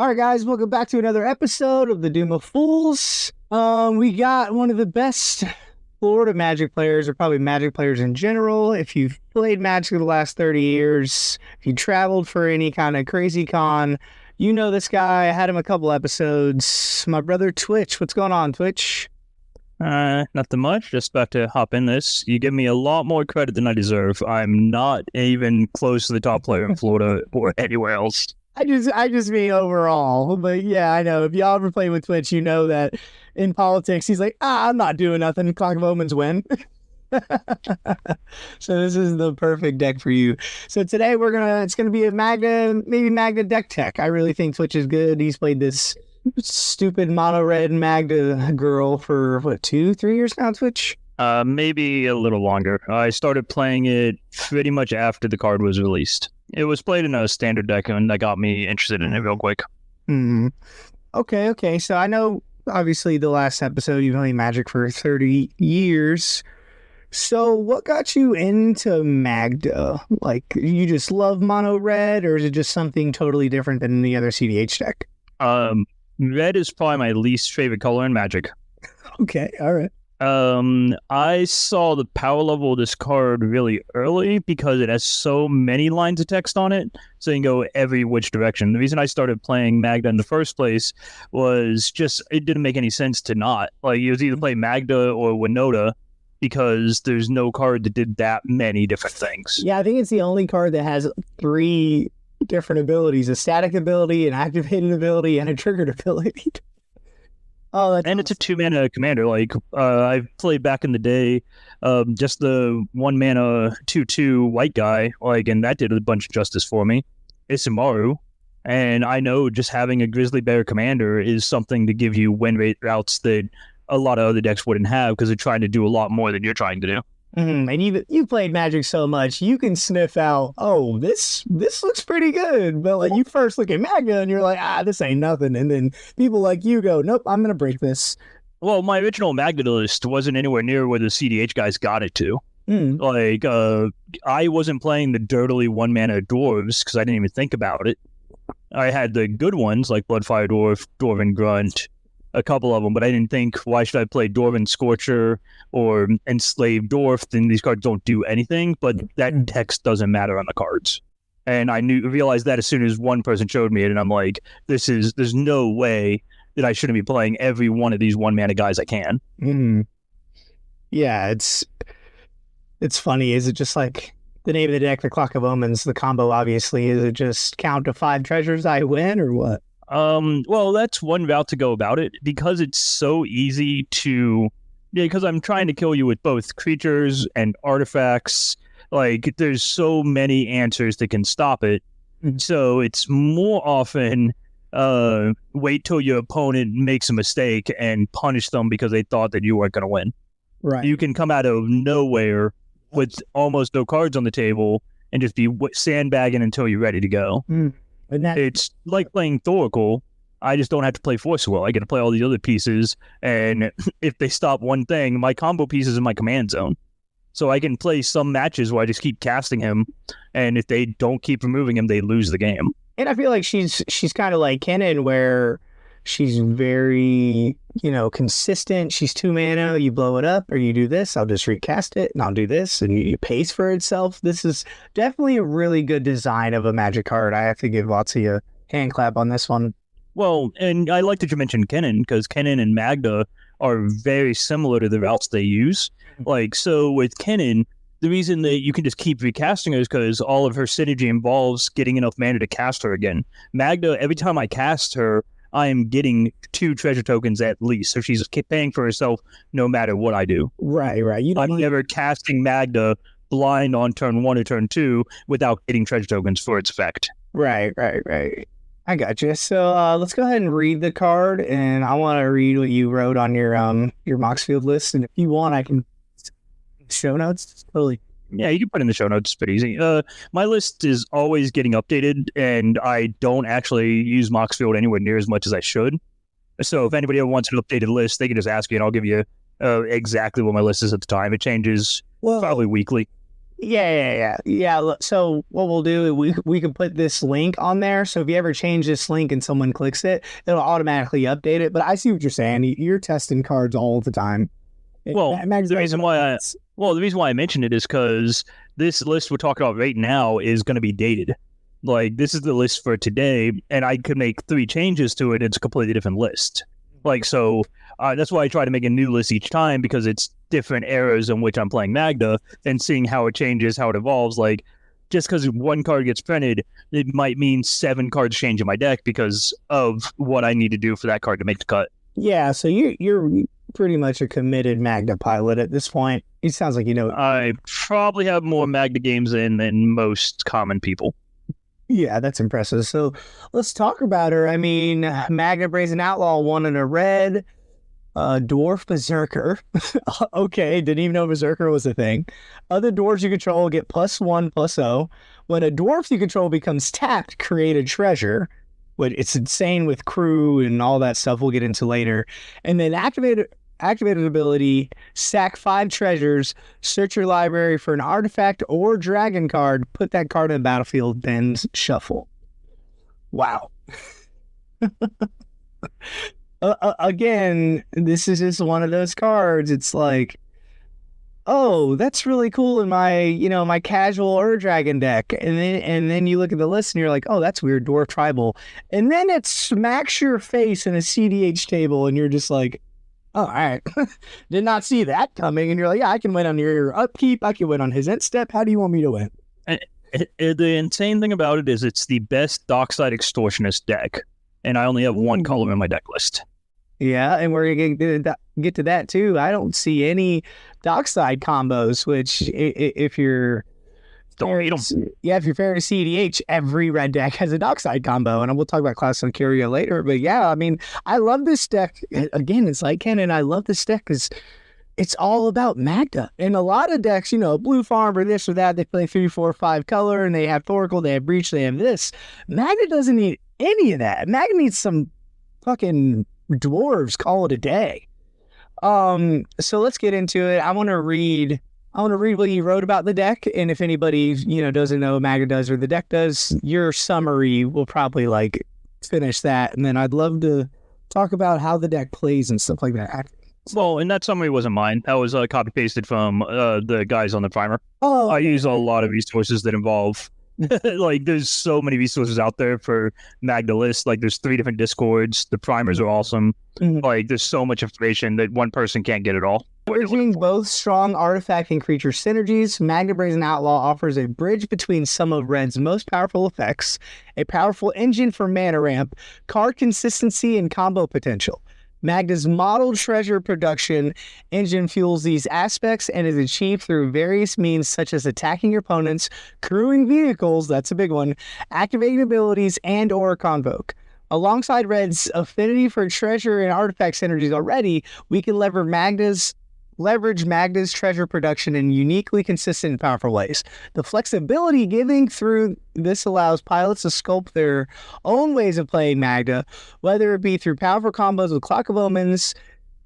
All right, guys, welcome back to another episode of the Doom of Fools. We got one of the best Florida Magic players, or probably Magic players in general. If you've played Magic for the last 30 years, if you traveled for any kind of crazy con, you know this guy. I had him a couple episodes. My brother Twitch. What's going on, Twitch? Nothing much. Just about to hop in this. You give me a lot more credit than I deserve. I'm not even close to the top player in Florida or anywhere else. I just mean overall, but yeah, I know if y'all ever play with Twitch, you know that in politics, he's like, I'm not doing nothing. Clock of Omens win. So this is the perfect deck for you. So today it's gonna be a Magda, maybe Magda deck tech. I really think Twitch is good. He's played this stupid mono red Magda girl for what, 2-3 years now, Twitch? Maybe a little longer. I started playing it pretty much after the card was released. It was played in a standard deck, and that got me interested in it real quick. Okay. So I know, obviously, the last episode, you've only Magic for 30 years. So what got you into Magda? Like, you just love mono red, or is it just something totally different than the other CDH deck? Red is probably my least favorite color in Magic. Okay, all right. I saw the power level of this card really early because it has so many lines of text on it, so you can go every which direction. The reason I started playing Magda in the first place was just it didn't make any sense to not. Like, you was either play Magda or Winota because there's no card that did that many different things. Yeah, I think it's the only card that has 3 different abilities: a static ability, an activated ability, and a triggered ability. Oh, and it's a 2-mana commander. Like, I've played back in the day, just the 1-mana 2/2 white guy, like, and that did a bunch of justice for me. It's Isamaru, and I know just having a Grizzly Bear commander is something to give you win rate routes that a lot of other decks wouldn't have because they're trying to do a lot more than you're trying to do. And you played Magic so much, you can sniff out, oh, this looks pretty good. But like, you first look at Magda and you're like, this ain't nothing. And then people like you go, nope, I'm going to break this. Well, my original Magda list wasn't anywhere near where the CDH guys got it to. Like, I wasn't playing the dirtily 1-mana dwarves because I didn't even think about it. I had the good ones like Bloodfire Dwarf, Dwarven Grunt, a couple of them, but I didn't think, why should I play Dwarven Scorcher or Enslaved Dwarf? Then these cards don't do anything, but that text doesn't matter on the cards. And I realized that as soon as one person showed me it, and I'm like, there's no way that I shouldn't be playing every one of these 1-mana guys I can. Yeah, it's funny. Is it just like the name of the deck, the Clock of Omens, the combo, obviously? Is it just count to 5 treasures, I win, or what? Well, that's one route to go about it because it's so easy because I'm trying to kill you with both creatures and artifacts. Like, there's so many answers that can stop it. So it's more often, wait till your opponent makes a mistake and punish them because they thought that you weren't going to win. Right. You can come out of nowhere with almost no cards on the table and just be sandbagging until you're ready to go. It's like playing Thoracle. I just don't have to play Force Will. I get to play all the other pieces, and if they stop one thing, my combo piece is in my command zone. So I can play some matches where I just keep casting him, and if they don't keep removing him, they lose the game. And I feel like she's kind of like Kennen, where she's very, consistent. She's 2 mana, you blow it up, or you do this, I'll just recast it, and I'll do this, and you pace for itself. This is definitely a really good design of a Magic card. I have to give Watsy a hand clap on this one. Well, and I like that you mentioned Kennen, because Kennen and Magda are very similar to the routes they use. Like, so with Kennen, the reason that you can just keep recasting her is because all of her synergy involves getting enough mana to cast her again. Magda, every time I cast her, I am getting 2 treasure tokens at least, so she's paying for herself no matter what I do. Right. I'm never casting Magda blind on turn 1 or turn 2 without getting treasure tokens for its effect. Right. I got you. So let's go ahead and read the card, and I want to read what you wrote on your Moxfield list, and if you want, I can show notes. Totally. Yeah, you can put in the show notes. It's pretty easy. My list is always getting updated, and I don't actually use Moxfield anywhere near as much as I should. So if anybody ever wants an updated list, they can just ask me, and I'll give you exactly what my list is at the time. It changes probably weekly. Yeah. So what we'll do, we can put this link on there. So if you ever change this link and someone clicks it, it'll automatically update it. But I see what you're saying. You're testing cards all the time. Well, the reason why I mentioned it is because this list we're talking about right now is going to be dated. Like, this is the list for today, and I could make 3 changes to it. It's a completely different list. Like, so that's why I try to make a new list each time, because it's different eras in which I'm playing Magda and seeing how it changes, how it evolves. Like, just because one card gets printed, it might mean 7 cards change in my deck because of what I need to do for that card to make the cut. Yeah, so you're pretty much a committed Magda pilot at this point. It sounds like you know. I probably have more Magda games in than most common people. Yeah, that's impressive. So let's talk about her. I mean, Magda Brazen Outlaw, 1 in a red. Dwarf Berserker. Okay, didn't even know Berserker was a thing. Other dwarves you control get +1/+0. When a dwarf you control becomes tapped, create a treasure. It's insane with crew and all that stuff we'll get into later. And then activated ability, sack 5 treasures, search your library for an artifact or dragon card, put that card in the battlefield, then shuffle. Wow. Again, this is just one of those cards. It's like, oh, that's really cool in my casual Ur-Dragon deck. And then you look at the list and you're like, oh, that's weird, Dwarf Tribal. And then it smacks your face in a CDH table and you're just like, oh, all right. Did not see that coming. And you're like, yeah, I can win on your upkeep. I can win on his end step. How do you want me to win? The insane thing about it is it's the best Dockside Extortionist deck. And I only have 1 color in my deck list. Yeah, and we're going to get to that too. I don't see any Dockside combos, which if you're... if you're fair to CDH, every red deck has a Dockside combo, and we'll talk about Class on Curio later. But yeah, I mean, I love this deck. Again, it's like Ken, I love this deck because it's all about Magda. And a lot of decks, Blue Farm or this or that, they play 3, 4, 5 color, and they have Thoracle, they have Breach, they have this. Magda doesn't need any of that. Magda needs some fucking dwarves, call it a day. So let's get into it. I want to read what you wrote about the deck, and if anybody, doesn't know what Magda does or the deck does, your summary will probably, finish that, and then I'd love to talk about how the deck plays and stuff like that. Well, and that summary wasn't mine. That was copy-pasted from the guys on the primer. Oh. I use a lot of resources that involve... there's so many resources out there for Magda list. There's 3 different Discords. The primers are awesome. Mm-hmm. There's so much information that one person can't get it all. Bridging both strong artifact and creature synergies, Magda Brazen Outlaw offers a bridge between some of Red's most powerful effects, a powerful engine for mana ramp, card consistency, and combo potential. Magda's model treasure production engine fuels these aspects and is achieved through various means such as attacking your opponents, crewing vehicles, that's a big one, activating abilities, and or convoke. Alongside Red's affinity for treasure and artifact synergies already, we can leverage Magda's treasure production in uniquely consistent and powerful ways. The flexibility giving through this allows pilots to sculpt their own ways of playing Magda, whether it be through powerful combos with Clock of Omens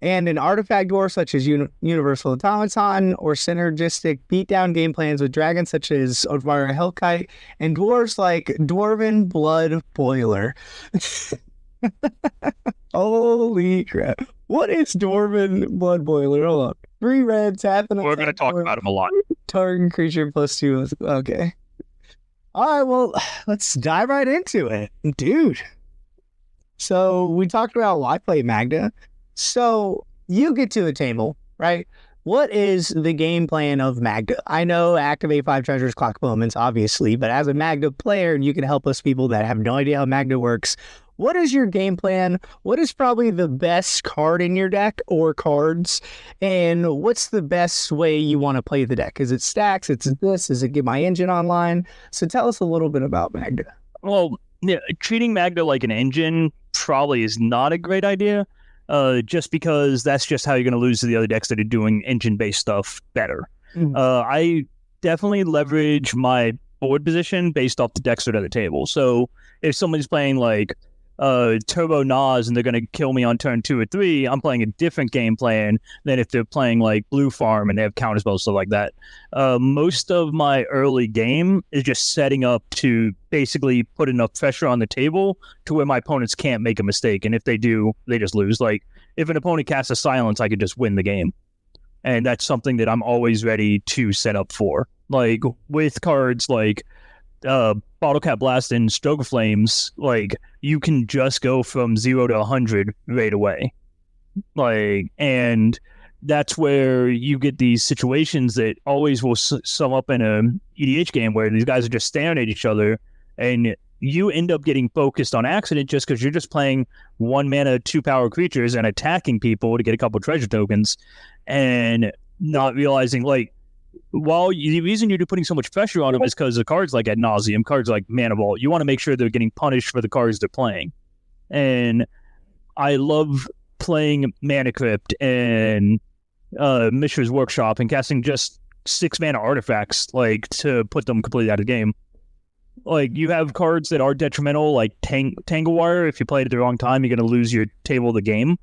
and an artifact dwarf such as Universal Automaton, or synergistic beatdown game plans with dragons such as Odvara Hellkite, and dwarves like Dwarven Blood Boiler. Holy crap. What is Dwarven Blood Boiler? Hold on. 3 red, tap, and we're going to talk about him a lot. Target creature +2. Okay. All right, well, let's dive right into it. Dude. So we talked about why play Magda. So you get to the table, right? What is the game plan of Magda? I know activate 5 treasures, Clock of Omens, obviously, but as a Magda player, and you can help us people that have no idea how Magda works, what is your game plan? What is probably the best card in your deck or cards? And what's the best way you want to play the deck? Is it stacks? Is it this? Is it get my engine online? So tell us a little bit about Magda. Well, yeah, treating Magda like an engine probably is not a great idea, just because that's just how you're going to lose to the other decks that are doing engine-based stuff better. Mm-hmm. I definitely leverage my board position based off the decks that are at the table. So if somebody's playing Turbo Nas and they're going to kill me on turn 2 or 3, I'm playing a different game plan than if they're playing like Blue Farm and they have counterspells, stuff like that. Most of my early game is just setting up to basically put enough pressure on the table to where my opponents can't make a mistake. And if they do, they just lose. Like, if an opponent casts a silence, I could just win the game. And that's something that I'm always ready to set up for. Like, with cards like Bottle Cap Blast and Stroke of Flames, like, you can just go from 0 to 100 right away. Like, and that's where you get these situations that always will sum up in a EDH game where these guys are just staring at each other and you end up getting focused on accident just because you're just playing 1 mana, 2 power creatures and attacking people to get a couple treasure tokens and not realizing, like, the reason you're putting so much pressure on them is because of cards like Ad Nauseam, cards like Mana Vault. You want to make sure they're getting punished for the cards they're playing. And I love playing Mana Crypt and Mishra's Workshop and casting just 6 mana artifacts, like, to put them completely out of the game. Like, you have cards that are detrimental, like Tangle Wire. If you play it at the wrong time, you're going to lose your table of the game,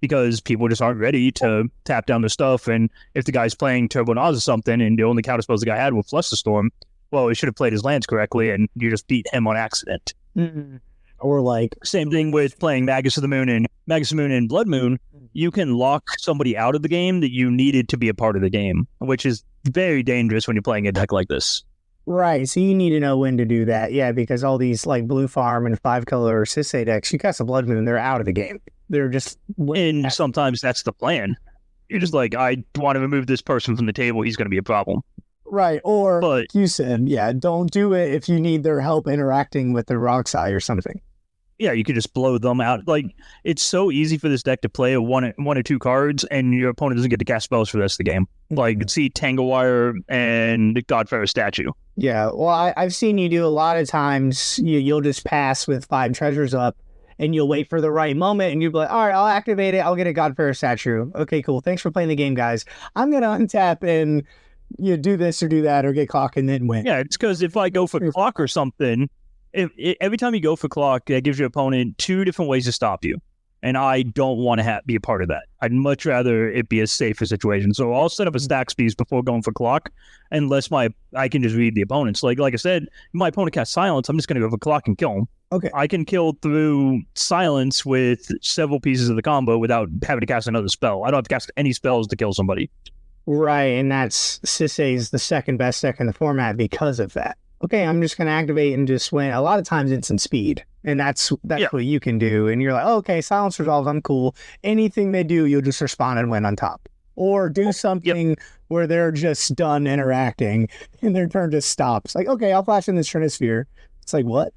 because people just aren't ready to tap down their stuff. And if the guy's playing Turbo Nas or something and the only counterspells the guy had were Flusterstorm, well, he should have played his lands correctly and you just beat him on accident. Mm-hmm. Or like... Same thing with playing Magus of the Moon and Blood Moon. You can lock somebody out of the game that you needed to be a part of the game, which is very dangerous when you're playing a deck like this. Right, so you need to know when to do that. Yeah, because all these like Blue Farm and 5-color Sisay decks, you cast a Blood Moon, they're out of the game. They're just... And sometimes that's the plan. You're just like, I want to remove this person from the table, he's going to be a problem. Right, or like you said, yeah, don't do it if you need their help interacting with the Roxai or something. Yeah, you could just blow them out. Like, it's so easy for this deck to play one or two cards, and your opponent doesn't get to cast spells for the rest of the game. Like, see Tangle Wire and Godfarer's Statue. Yeah, well, I've seen you do a lot of times. You'll just pass with 5 treasures up, and you'll wait for the right moment, and you'll be like, all right, I'll activate it. I'll get a Godfarer's Statue. Okay, cool. Thanks for playing the game, guys. I'm going to untap and do this or do that or get clock and then win. Yeah, it's because if I go for clock or something... Every time you go for clock, that gives your opponent 2 different ways to stop you. And I don't want to be a part of that. I'd much rather it be a safer situation. So I'll set up a stack piece before going for clock, unless I can just read the opponents. Like I said, my opponent casts silence, I'm just going to go for clock and kill him. Okay. I can kill through silence with several pieces of the combo without having to cast another spell. I don't have to cast any spells to kill somebody. Right, and that's Sisay's the second best deck in the format because of that. Okay, I'm just going to activate and just win. A lot of times it's in speed, and that's what you can do. And you're like, oh, okay, silence resolves, I'm cool. Anything they do, you'll just respond and win on top. Or do something where they're just done interacting, and their turn just stops. Like, okay, I'll flash in this Trinisphere. It's like, what?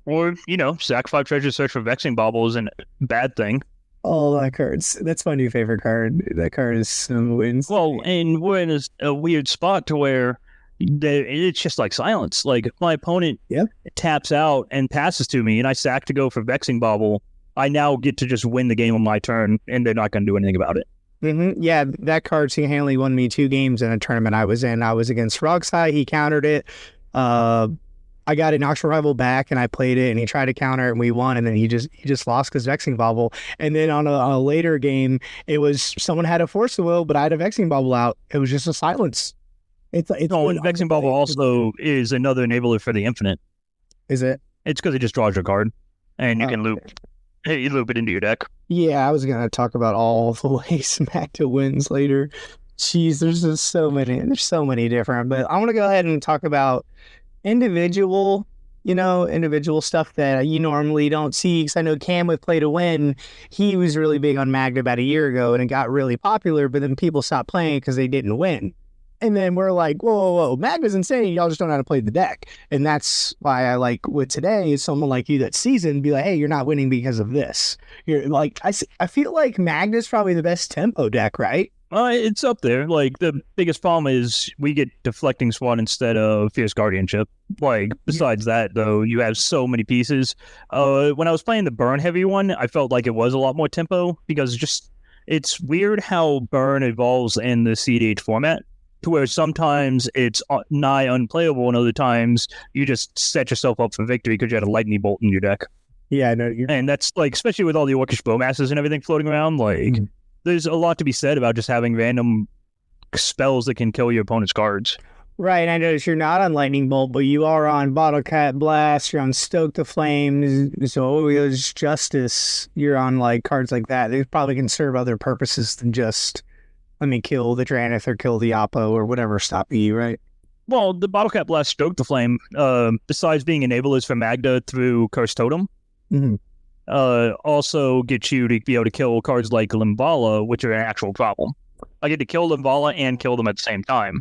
Or, sack 5 treasures, search for Vexing Bauble isn't a bad thing. Oh, that card's... That's my new favorite card. That card is so insane. Well, and we're in a weird spot to where... it's just like silence. Like, if my opponent taps out and passes to me and I sack to go for Vexing Bauble, I now get to just win the game on my turn and they're not going to do anything about it. Mm-hmm. Yeah, that card single-handedly won me 2 games in a tournament I was in. I was against Roxai. He countered it. I got an Noxious Rival back and I played it and he tried to counter it and we won, and then he just lost because Vexing Bauble. And then on a later game, it was someone had a Force of Will, but I had a Vexing Bauble out. It was just a silence. It's Vexing Bauble also is another enabler for the infinite. Is it? It's because it just draws your card, and you can loop it into your deck. Yeah, I was gonna talk about all the ways Magda wins later. Jeez, there's just so many. There's so many different. But I want to go ahead and talk about individual stuff that you normally don't see. Because I know Cam with Play to Win, he was really big on Magda about a year ago, and it got really popular. But then people stopped playing because they didn't win. And then we're like, whoa, Magda's insane. Y'all just don't know how to play the deck. And that's why I like with today is someone like you that's seasoned be like, hey, you're not winning because of this. You're like, I feel like Magda's probably the best tempo deck, right? It's up there. Like, the biggest problem is we get Deflecting Swan instead of Fierce Guardianship. Like, besides that, though, you have so many pieces. When I was playing the Burn Heavy one, I felt like it was a lot more tempo because it's weird how Burn evolves in the CDH format, to where sometimes it's nigh unplayable and other times you just set yourself up for victory because you had a Lightning Bolt in your deck. Yeah, no, and that's like, especially with all the Orcish Bowmasters and everything floating around, like there's a lot to be said about just having random spells that can kill your opponent's cards. Right, I noticed you're not on Lightning Bolt, but you are on Bottle Cat Blast, you're on Stoke the Flames, so there's Justice, you're on like cards like that. They probably can serve other purposes than just, let me kill the Drannith or kill the Oppo or whatever stopping you, right? Well, the Bottle Cat Blast Stoke the Flame, besides being enablers for Magda through Curse Totem, also gets you to be able to kill cards like Limbala, which are an actual problem. I get to kill Limbala and kill them at the same time.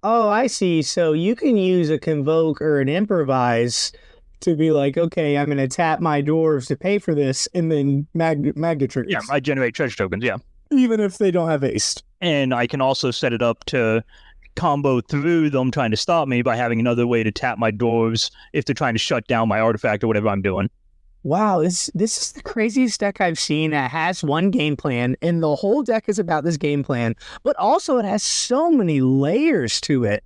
Oh, I see. So you can use a Convoke or an Improvise to be like, okay, I'm going to tap my dwarves to pay for this, and then Magda triggers. Yeah, I generate treasure tokens, yeah. Even if they don't have haste. And I can also set it up to combo through them trying to stop me by having another way to tap my dwarves if they're trying to shut down my artifact or whatever I'm doing. Wow, this is the craziest deck I've seen that has one game plan, and the whole deck is about this game plan, but also it has so many layers to it.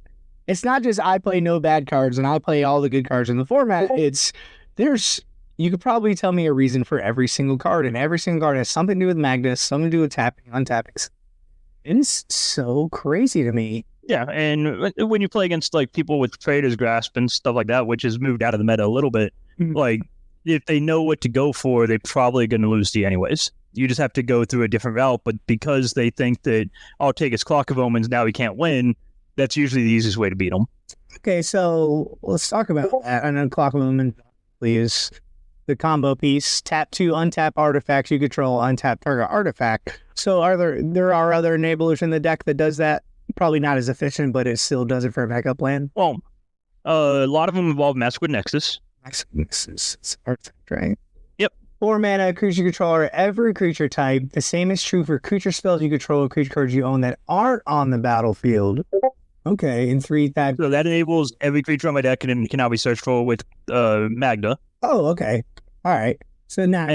It's not just I play no bad cards and I play all the good cards in the format. You could probably tell me a reason for every single card, and every single card has something to do with Magda, something to do with tapping, untapping. It is so crazy to me. Yeah, and when you play against like people with Trader's Grasp and stuff like that, which has moved out of the meta a little bit, like if they know what to go for, they're probably going to lose to you anyways. You just have to go through a different route, but because they think that I'll take his Clock of Omens, now he can't win, that's usually the easiest way to beat them. Okay, so let's talk about that. I know Clock of Omens is the combo piece. Tap 2 untap artifacts you control, untap target artifact. So there are other enablers in the deck that does that? Probably not as efficient, but it still does it for a backup plan. Well, a lot of them involve Maskwood Nexus. It's artifact, right? Yep. 4 mana creature controller, every creature type. The same is true for creature spells you control or creature cards you own that aren't on the battlefield. Okay, in 3 types. So that enables every creature on my deck and can now be searched for with Magda. Oh, okay. All right. So now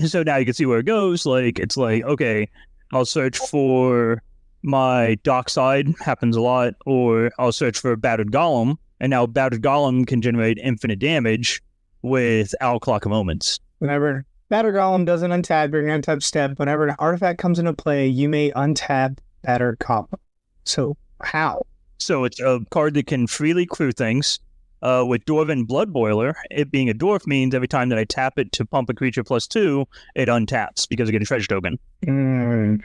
so now you can see where it goes. Like it's like, okay, I'll search for my Dockside, happens a lot, or I'll search for Battered Golem, and now Battered Golem can generate infinite damage without Clock of Omens. Whenever Battered Golem doesn't untap during an untap step, whenever an artifact comes into play, you may untap Battered Golem. So how? So it's a card that can freely clear things. With Dwarven Blood Boiler, it being a dwarf means every time that I tap it to pump a creature +2, it untaps because I get a treasure token.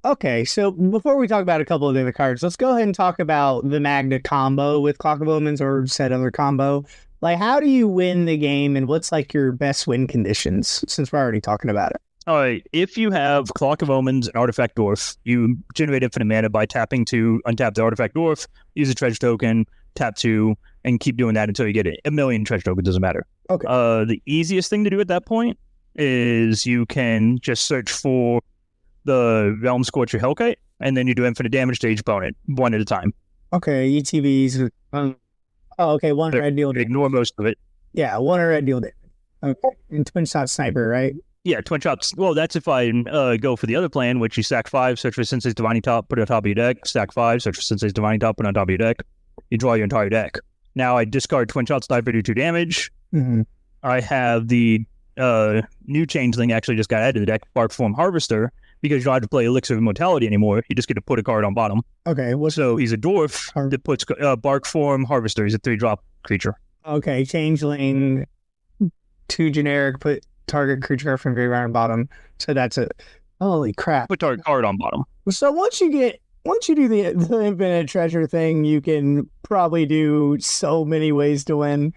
Okay, so before we talk about a couple of the other cards, let's go ahead and talk about the Magda combo with Clock of Omens or said other combo. Like, how do you win the game, and what's like your best win conditions, since we're already talking about it? All right, if you have Clock of Omens and Artifact Dwarf, you generate infinite mana by tapping to untap the Artifact Dwarf, use a treasure token, tap 2, and keep doing that until you get a million treasure tokens, doesn't matter. Okay. The easiest thing to do at that point is you can just search for the Realm Scorcher Hellkite, and then you do infinite damage to each opponent, one at a time. Okay, ETBs. Okay, one red deal damage. Ignore most of it. Yeah, one red deal damage. Okay, and twin shot sniper, right? Yeah, twin shots. Well, that's if I go for the other plan, which you sack 5, search for Sensei's Divining Top, put it on top of your deck, stack 5, search for Sensei's Divining Top, put it on top of your deck. You draw your entire deck. Now I discard twin shot sniper, do 2 damage. I have the new changeling actually just got added to the deck, Bark Form Harvester, because you don't have to play Elixir of Immortality anymore. You just get to put a card on bottom. Okay. So he's a dwarf that puts Bark Form Harvester. He's a 3-drop creature. Okay, changeling, 2 generic, put target creature from graveyard on bottom. So that's it. Holy crap. Put target card on bottom. So once you do the infinite treasure thing, you can probably do so many ways to win.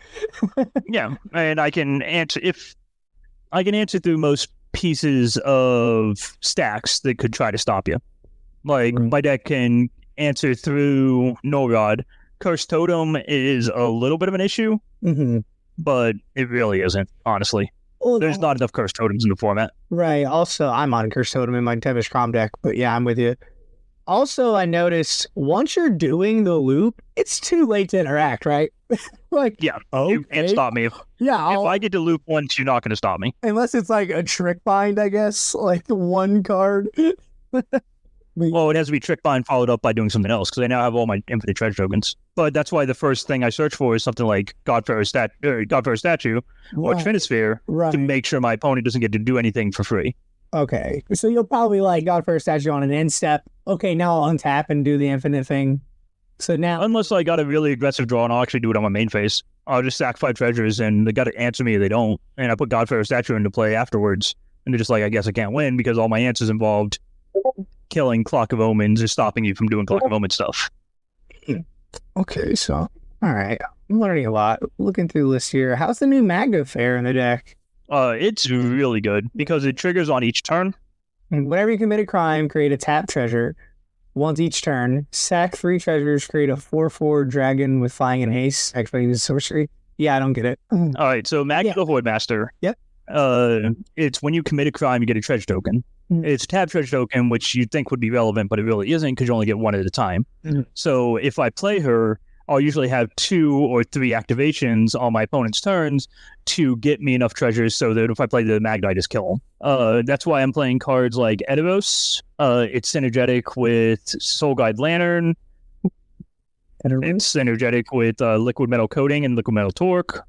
Yeah, and I can answer through most pieces of stacks that could try to stop you. Like my deck can answer through No Rod. Curse Totem is a little bit of an issue, but it really isn't, honestly. Well, there's not enough Curse Totems in the format. Right. Also, I'm on Curse Totem in my Tevish Crom deck, but yeah, I'm with you. Also, I noticed once you're doing the loop, it's too late to interact, right? Like, yeah, you can't stop me. If I get to loop once, you're not going to stop me. Unless it's like a trick bind, I guess, like one card. Well, it has to be trick bind followed up by doing something else because I now have all my infinite treasure tokens. But that's why the first thing I search for is something like Godfarer Statue or Trinisphere to make sure my opponent doesn't get to do anything for free. Okay, so you'll probably like Godfarer Statue on an end step. Okay, now I'll untap and do the infinite thing. So now, unless I got a really aggressive draw, and I'll actually do it on my main phase. I'll just sack 5 treasures, and they got to answer me if they don't. And I put Godfarer Statue into play afterwards, and they're just like, I guess I can't win because all my answers involved killing Clock of Omens or stopping you from doing Clock of Omens stuff. Okay, so all right, I'm learning a lot. Looking through the list here, how's the new Magda fare in the deck? It's really good because it triggers on each turn. Whenever you commit a crime, create a tap treasure. Once each turn, sack 3 treasures, create a 4/4 dragon with flying and haste, activating the sorcery. Yeah, I don't get it. All right, so Magda the Horde Master. Yep. It's when you commit a crime, you get a treasure token. It's a tap treasure token, which you'd think would be relevant, but it really isn't because you only get 1 at a time. So if I play her, I'll usually have 2 or 3 activations on my opponent's turns to get me enough treasures so that if I play the Magda, I just kill them. That's why I'm playing cards like Erebos. It's synergetic with Soul Guide Lantern. It's synergetic with Liquid Metal Coating and Liquid Metal Torque.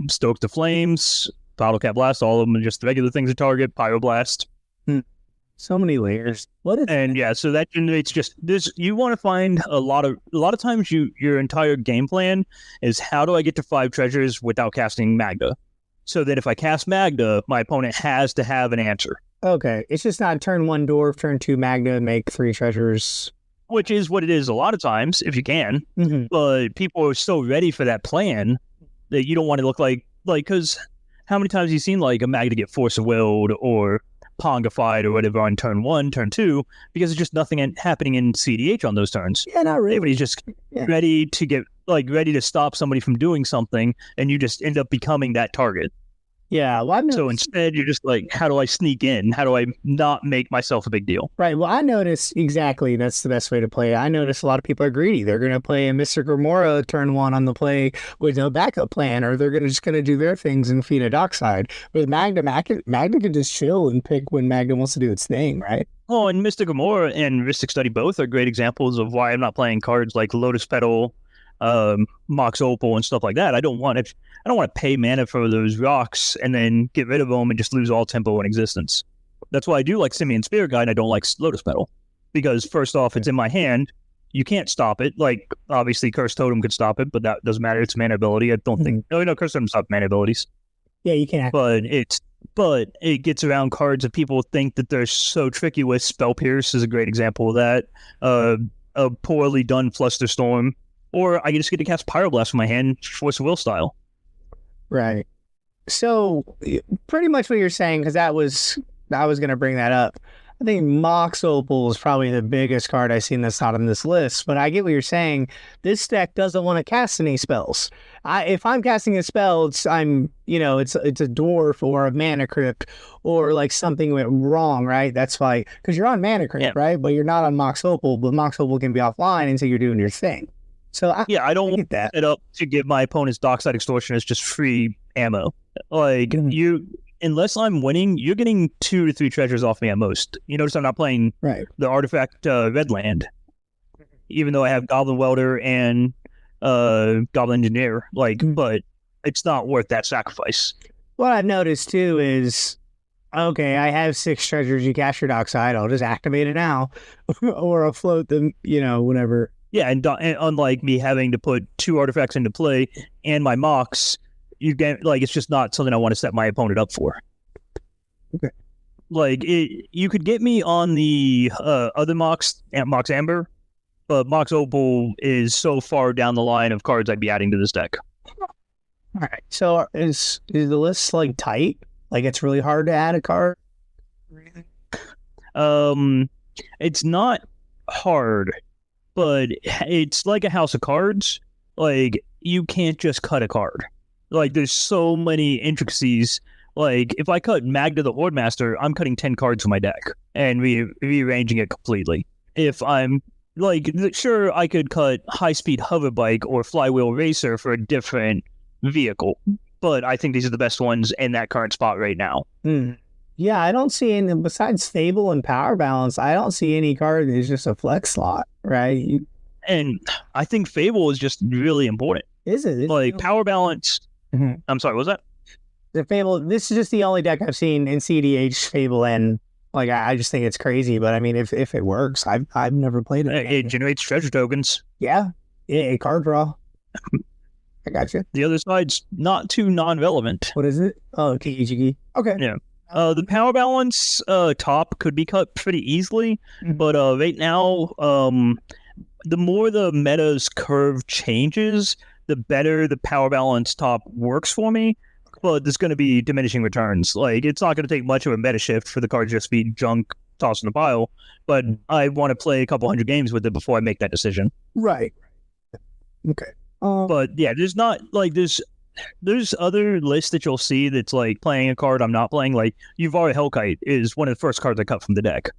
Stoke the Flames, Bottle Cap Blast, all of them are just the regular things to target, Pyroblast. So many layers. So that generates just this. You want to find a lot of times your entire game plan is how do I get to 5 treasures without casting Magda, so that if I cast Magda, my opponent has to have an answer. Okay, it's just not turn 1 Dwarf, turn 2 Magda, make 3 treasures. Which is what it is a lot of times if you can. But people are so ready for that plan that you don't want to look like because how many times have you seen like a Magda get Force of Willed or Pongified or whatever on turn 1, turn 2, because there's just nothing happening in CDH on those turns. Yeah, not really. Everybody's just ready to get ready to stop somebody from doing something, and you just end up becoming that target. Yeah, well, so instead you're just like, how do I sneak in? How do I not make myself a big deal? Right. Well, I notice exactly that's the best way to play. I notice a lot of people are greedy. They're going to play a Mystic Remora turn 1 on the play with no backup plan, or they're just going to do their things and feed a dockside. With Magda can just chill and pick when Magda wants to do its thing, right? Oh, and Mystic Remora and Mystic Study both are great examples of why I'm not playing cards like Lotus Petal, Mox Opal, and stuff like that. I don't want to pay mana for those rocks and then get rid of them and just lose all tempo and existence. That's why I do like Simian Spirit Guide and I don't like Lotus Petal. Because first off, it's in my hand. You can't stop it. Like, obviously, Curse Totem could stop it, but that doesn't matter. It's mana ability. I don't think... No, Curse Totem stops mana abilities. Yeah, you can't. But it gets around cards that people think that they're so tricky with. Spell Pierce is a great example of that. A poorly done Flusterstorm. Or I just get to cast Pyroblast from my hand, Force of Will style. Right. So pretty much what you're saying, because I was going to bring that up. I think Mox Opal is probably the biggest card I've seen that's not on this list, but I get what you're saying. This deck doesn't want to cast any spells. If I'm casting a spell, it's a dwarf or a mana crypt or like something went wrong, right? That's why, because you're on mana crypt, right? But you're not on Mox Opal, but Mox Opal can be offline until you're doing your thing. So I don't want that it up to give my opponent's Dockside Extortion as just free ammo. Like unless I'm winning, you're getting 2 to 3 treasures off me at most. You notice I'm not playing the artifact red land, even though I have Goblin Welder and Goblin Engineer. But it's not worth that sacrifice. What I've noticed too is, okay, I have 6 treasures. You cast your Dockside, I'll just activate it now, or I'll float them. Whatever. Yeah, and unlike me having to put 2 artifacts into play and my Mox, you get it's just not something I want to set my opponent up for. Okay. You could get me on the other Mox Amber, but Mox Opal is so far down the line of cards I'd be adding to this deck. All right. So is the list tight? It's really hard to add a card? It's not hard. But it's like a house of cards. You can't just cut a card. There's so many intricacies. If I cut Magda the Horde Master, I'm cutting 10 cards from my deck and rearranging it completely. If I'm sure, I could cut High Speed Hover Bike or Flywheel Racer for a different vehicle, but I think these are the best ones in that current spot right now. Yeah, I don't see any, besides Fable and Power Balance, I don't see any card that's just a flex slot, right? And I think Fable is just really important. Is it? Like, Power Balance... Mm-hmm. I'm sorry, what was that? The Fable, this is just the only deck I've seen in CDH Fable, and like I just think it's crazy. But I mean, if it works, I've never played it. It generates treasure tokens. Yeah, card draw. I got you. The other side's not too non-relevant. What is it? Oh, Kiki. Okay. Yeah. The Power Balance top could be cut pretty easily, but right now, the more the meta's curve changes, the better the Power Balance top works for me. But there's going to be diminishing returns. Like, it's not going to take much of a meta shift for the card to just be junk tossed in the pile. But I want to play a couple hundred games with it before I make that decision. Right. Okay. But yeah, there's not like there's other lists that you'll see that's like playing a card I'm not playing. Like, Yuvara Hellkite is one of the first cards I cut from the deck,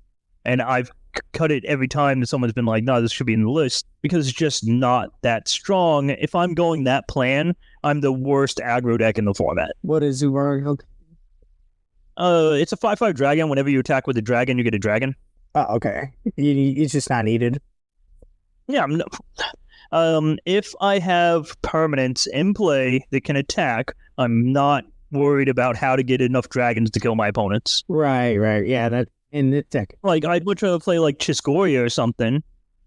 and I've cut it every time that someone's been like, no, this should be in the list, because it's just not that strong. If I'm going that plan, I'm the worst aggro deck in the format. What is Yuvara Hellkite? It's a 5/5 dragon. Whenever you attack with a dragon, you get a dragon. Oh, okay. It's just not needed. Yeah. If I have permanents in play that can attack, I'm not worried about how to get enough dragons to kill my opponents. Right. Yeah, that in this deck. Like, I'd much rather play like Chiscoria or something,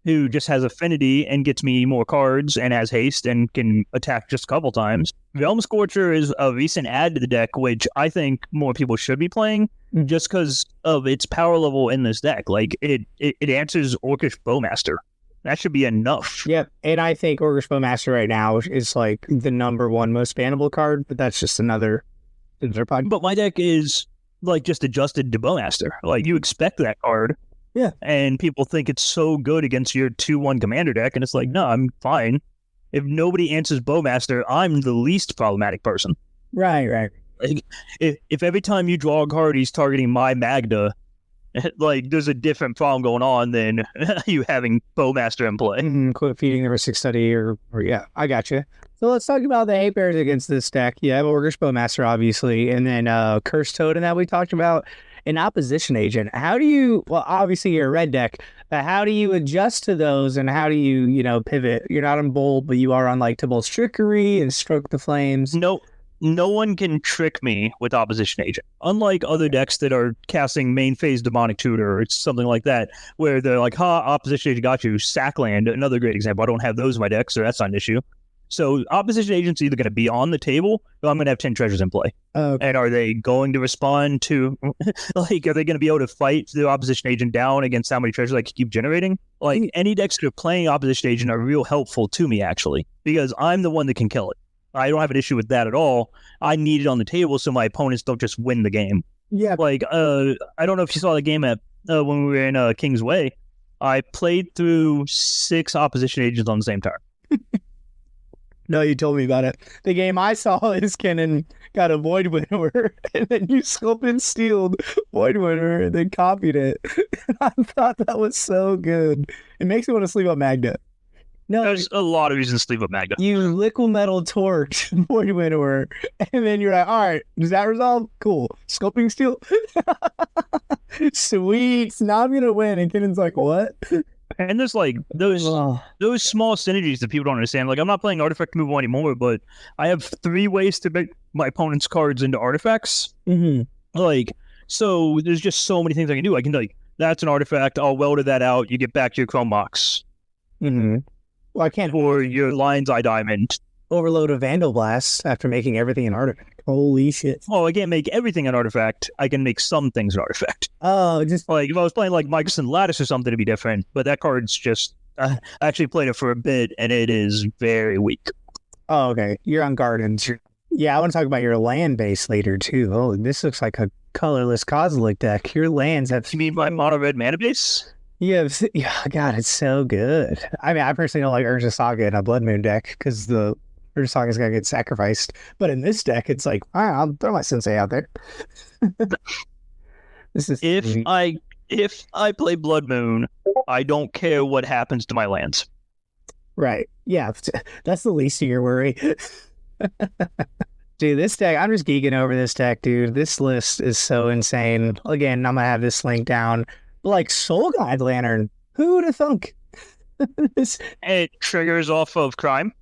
who just has affinity and gets me more cards and has haste and can attack just a couple times. Realm Scorcher is a recent add to the deck, which I think more people should be playing, just because of its power level in this deck. Like, it answers Orcish Bowmaster. That should be enough. Yep, and I think Orcish Bowmaster right now is like the number one most bannable card, but that's just another pod. But my deck is like just adjusted to Bowmaster. Like, you expect that card. Yeah. And people think it's so good against your 2/1 commander deck, and it's like, no, I'm fine. If nobody answers Bowmaster, I'm the least problematic person. Right. Like, if every time you draw a card, he's targeting my Magda, like, there's a different problem going on than you having Bowmaster in play. Quit feeding the Ristic Study, or yeah, I got you. So let's talk about the hate bears against this deck. You have Orcish Bowmaster, obviously, and then Cursed Totem that we talked about. An opposition agent. How do you, well, obviously you're a red deck, but how do you adjust to those, and how do you, pivot? You're not on Bold, but you are on like Tybalt's Trickery and Stroke the Flames. No one can trick me with Opposition Agent. Unlike other decks that are casting main phase Demonic Tutor or something like that, where they're like, Opposition Agent got you, Sackland, another great example. I don't have those in my deck, so that's not an issue. So Opposition Agent's either going to be on the table, or I'm going to have 10 treasures in play. Okay. And are they going to respond to, like, are they going to be able to fight the Opposition Agent down against how many treasures I can keep generating? Like, any decks that are playing Opposition Agent are real helpful to me, actually, because I'm the one that can kill it. I don't have an issue with that at all. I need it on the table so my opponents don't just win the game. Yeah. Like, I don't know if you saw the game at when we were in King's Way. I played through 6 Opposition Agents on the same turn. No, you told me about it. The game I saw is Kennen got a Void Winnower, and then you scope and stealed Void Winnower and then copied it. I thought that was so good. It makes me want to sleep on Magda. No, there's a lot of reasons to sleep with Magda. You liquid metal torqued Void Winnower, and then you're like, all right, does that resolve? Cool. Scoping steal? Sweet. Now I'm going to win. And Kennen's like, what? And there's like those small synergies that people don't understand. Like, I'm not playing Artifact Removal anymore, but I have 3 ways to make my opponent's cards into artifacts. Like, so there's just so many things I can do. I can, like, that's an artifact. I'll weld that out. You get back to your Chrome Box. Well, I can't. Or your Lion's Eye Diamond. Overload a Vandal Blast after making everything an artifact. Holy shit. Oh, I can't make everything an artifact. I can make some things an artifact. Oh, just like if I was playing like Michelson Lattice or something, it'd be different. But that card's just, I actually played it for a bit and it is very weak. Oh, okay. You're on Gardens. Yeah, I want to talk about your land base later too. Oh, this looks like a colorless Kozilek deck. Your lands have. You mean my mono red mana base? Yeah, God, it's so good. I mean, I personally don't like Urza Saga in a Blood Moon deck because the Urza Saga's got to get sacrificed. But in this deck, it's like, all right, I'll throw my Sensei out there. This is if I play Blood Moon, I don't care what happens to my lands. Right. Yeah, that's the least of your worry. Dude, this deck, I'm just geeking over this deck, dude. This list is so insane. Again, I'm going to have this link down. Like Soul Guide Lantern. Who would have thunk? It triggers off of crime.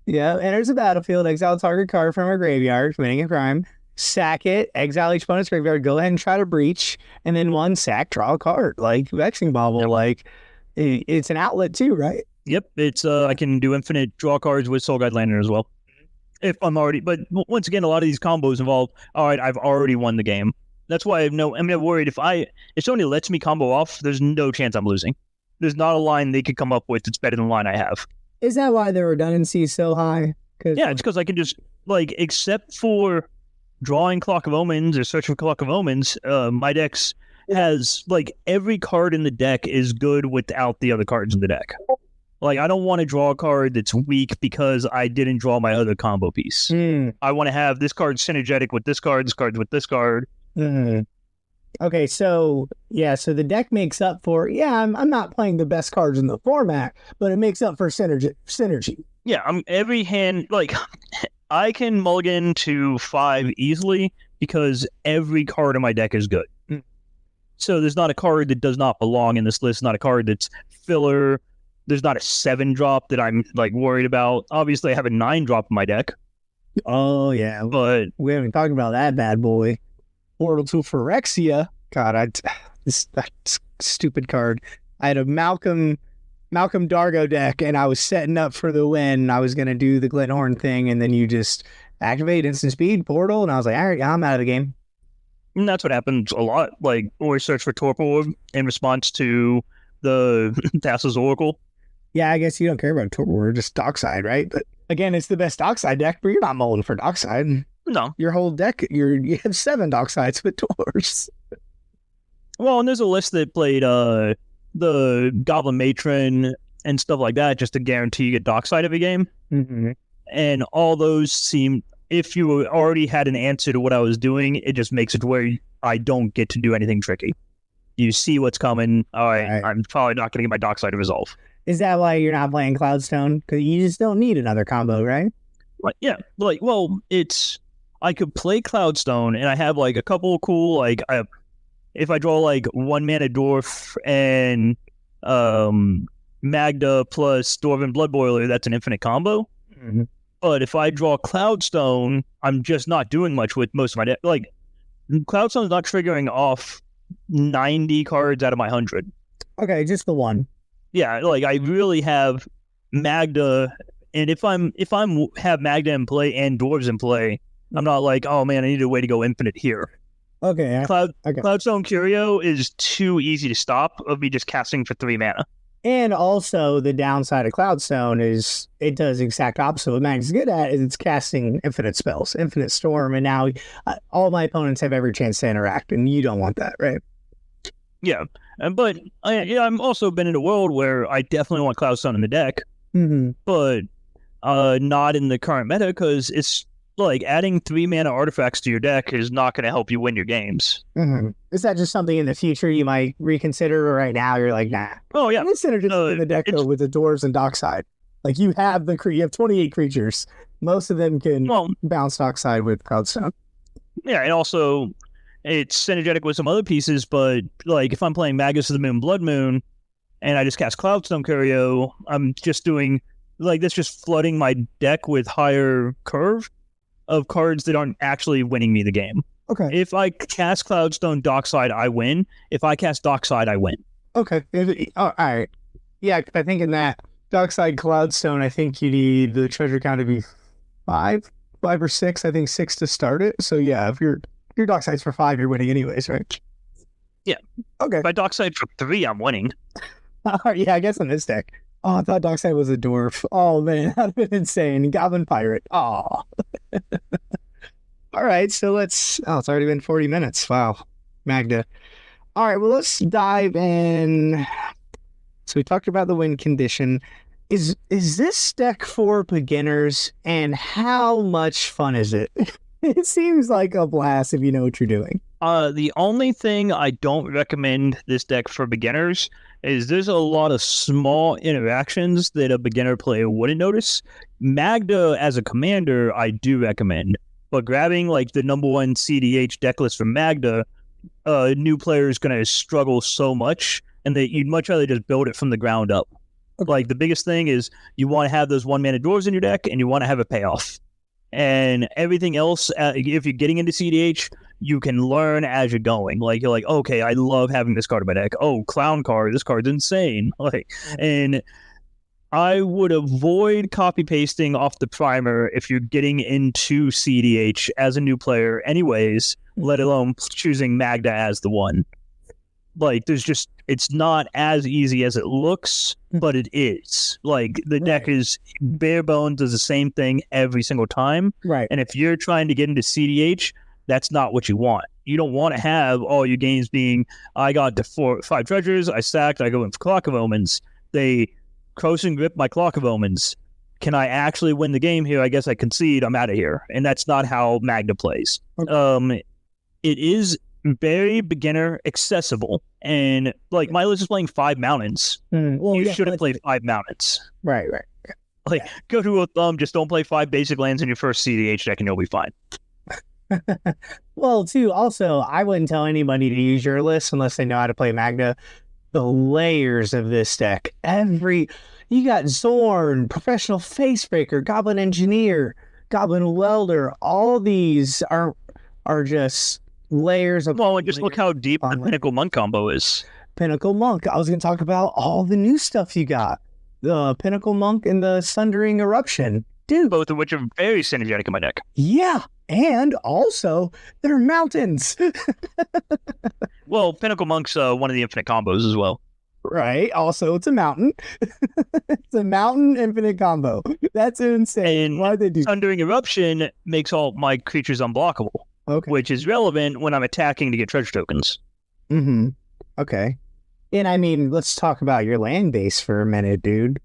Yeah, enters the battlefield, exile target card from our graveyard, committing a crime. Sack it, exile each opponent's graveyard, go ahead and try to breach, and then one sack, draw a card. Like Vexing Bauble, like it's an outlet too, right? Yep, it's I can do infinite draw cards with Soul Guide Lantern as well. If I'm already, but once again, a lot of these combos involve, all right, I've already won the game. That's why I'm not worried if somebody lets me combo off, there's no chance I'm losing. There's not a line they could come up with that's better than the line I have. Is that why the redundancy is so high? Yeah, it's because I can just, like, except for drawing Clock of Omens or searching for Clock of Omens, my decks has, like, every card in the deck is good without the other cards in the deck. Like, I don't want to draw a card that's weak because I didn't draw my other combo piece. I want to have this card synergetic with this card with this card. Okay, so the deck makes up for, I'm not playing the best cards in the format, but it makes up for synergy. Yeah, every hand, like, I can mulligan to 5 easily because every card in my deck is good. So there's not a card that does not belong in this list, not a card that's filler. There's not a 7-drop that I'm, like, worried about. Obviously, I have a 9-drop in my deck. Oh, yeah. But we haven't talked about that bad boy. Portal to Phyrexia. God, that stupid card. I had a Malcolm Dargo deck, and I was setting up for the win. I was going to do the Glenhorn thing, and then you just activate instant speed, portal, and I was like, all right, I'm out of the game. And that's what happens a lot. Like, always search for Torpor Orb in response to the Thassa's Oracle. Yeah, I guess you don't care about Torpor Orb, just Dockside, right? But again, it's the best Dockside deck, but you're not mulling for Dockside. No. Your whole deck, you have 7 Docksides with Dwarves. Well, and there's a list that played the Goblin Matron and stuff like that just to guarantee you get Dockside every game. Mm-hmm. And all those seem, if you already had an answer to what I was doing, it just makes it where I don't get to do anything tricky. You see what's coming. All right. I'm probably not going to get my Dockside to resolve. Is that why you're not playing Cloudstone? Because you just don't need another combo, right? Like, yeah. Like, well, I could play Cloudstone, and I have, like, a couple of cool, like, if I draw, like, 1-mana Dwarf and Magda plus Dwarven Bloodboiler, that's an infinite combo. Mm-hmm. But if I draw Cloudstone, I'm just not doing much with most of my deck. Like, Cloudstone's not triggering off 90 cards out of my 100. Okay, just the one. Yeah, like, I really have Magda, and if I'm have Magda in play and Dwarves in play, I'm not like, oh man, I need a way to go infinite here. Okay. Cloudstone Curio is too easy to stop of me just casting for 3 mana. And also, the downside of Cloudstone is it does the exact opposite. What Mag's good at is it's casting infinite spells, infinite storm, and now all my opponents have every chance to interact, and you don't want that, right? Yeah, but I'm also been in a world where I definitely want Cloudstone in the deck, but not in the current meta because it's like adding 3 mana artifacts to your deck is not going to help you win your games. Mm-hmm. Is that just something in the future you might reconsider, or right now you're like, nah? Oh yeah, it's synergistic in the deck though with the Dwarves and Dockside. Like you have 28 creatures. Most of them can bounce Dockside with Cloudstone. Yeah, and also it's synergetic with some other pieces, but like if I'm playing Magus of the Moon, Blood Moon, and I just cast Cloudstone Curio, I'm just doing like this, just flooding my deck with higher curve of cards that aren't actually winning me the game. Okay. If I cast Cloudstone Dockside, I win. If I cast Dockside, I win. Okay. All right. Yeah, I think in that Dockside Cloudstone, I think you need the treasure count to be 5 or 6. I think 6 to start it. So yeah, if your Dockside's for 5, you're winning anyways, right? Yeah. Okay. If I Dockside for 3, I'm winning. Yeah, I guess in this deck. Oh, I thought Dockside was a dwarf. Oh man, that'd have been insane. Goblin Pirate. Oh. All right, so it's already been 40 minutes. Wow. Magda. All right, well, let's dive in. So we talked about the win condition. Is this deck for beginners, and how much fun is it? It seems like a blast if you know what you're doing. The only thing I don't recommend this deck for beginners is there's a lot of small interactions that a beginner player wouldn't notice. Magda as a commander, I do recommend. But grabbing like the number one CDH deck list from Magda, a new player is going to struggle so much, and that you'd much rather just build it from the ground up. Okay. Like the biggest thing is you want to have those 1-mana dwarves in your deck, and you want to have a payoff. And everything else, if you're getting into CDH, you can learn as you're going. Like you're like, okay, I love having this card in my deck. Oh, clown card, this card's insane. Like, and I would avoid copy pasting off the primer if you're getting into CDH as a new player, anyways. Let alone choosing Magda as the one. Like, it's not as easy as it looks, but it is. Like, the deck is bare bones, does the same thing every single time. Right. And if you're trying to get into CDH, that's not what you want. You don't want to have all your games being, I got to 5 treasures, I sacked, I go in for Clock of Omens. They close and grip my Clock of Omens. Can I actually win the game here? I guess I concede, I'm out of here. And that's not how Magda plays. Okay. It is very beginner accessible, and like my list is playing 5 mountains. You shouldn't play 5 mountains. Right. Like go to a thumb, just don't play 5 basic lands in your first CDH deck and you'll be fine. Well, too, also, I wouldn't tell anybody to use your list unless they know how to play Magda. The layers of this deck, you got Zorn, Professional Facebreaker, Goblin Engineer, Goblin Welder, all these are just layers of... Well, just look how deep the Pinnacle Monk combo is. Pinnacle Monk. I was going to talk about all the new stuff you got. The Pinnacle Monk and the Sundering Eruption. Dude. Both of which are very synergetic in my deck. Yeah, and also, they're mountains. Well, Pinnacle Monk's one of the infinite combos as well. Right. Also, it's a mountain. It's a mountain infinite combo. That's insane. And why they do Sundering Eruption makes all my creatures unblockable. Okay. Which is relevant when I'm attacking to get treasure tokens. Okay. And I mean, let's talk about your land base for a minute, dude.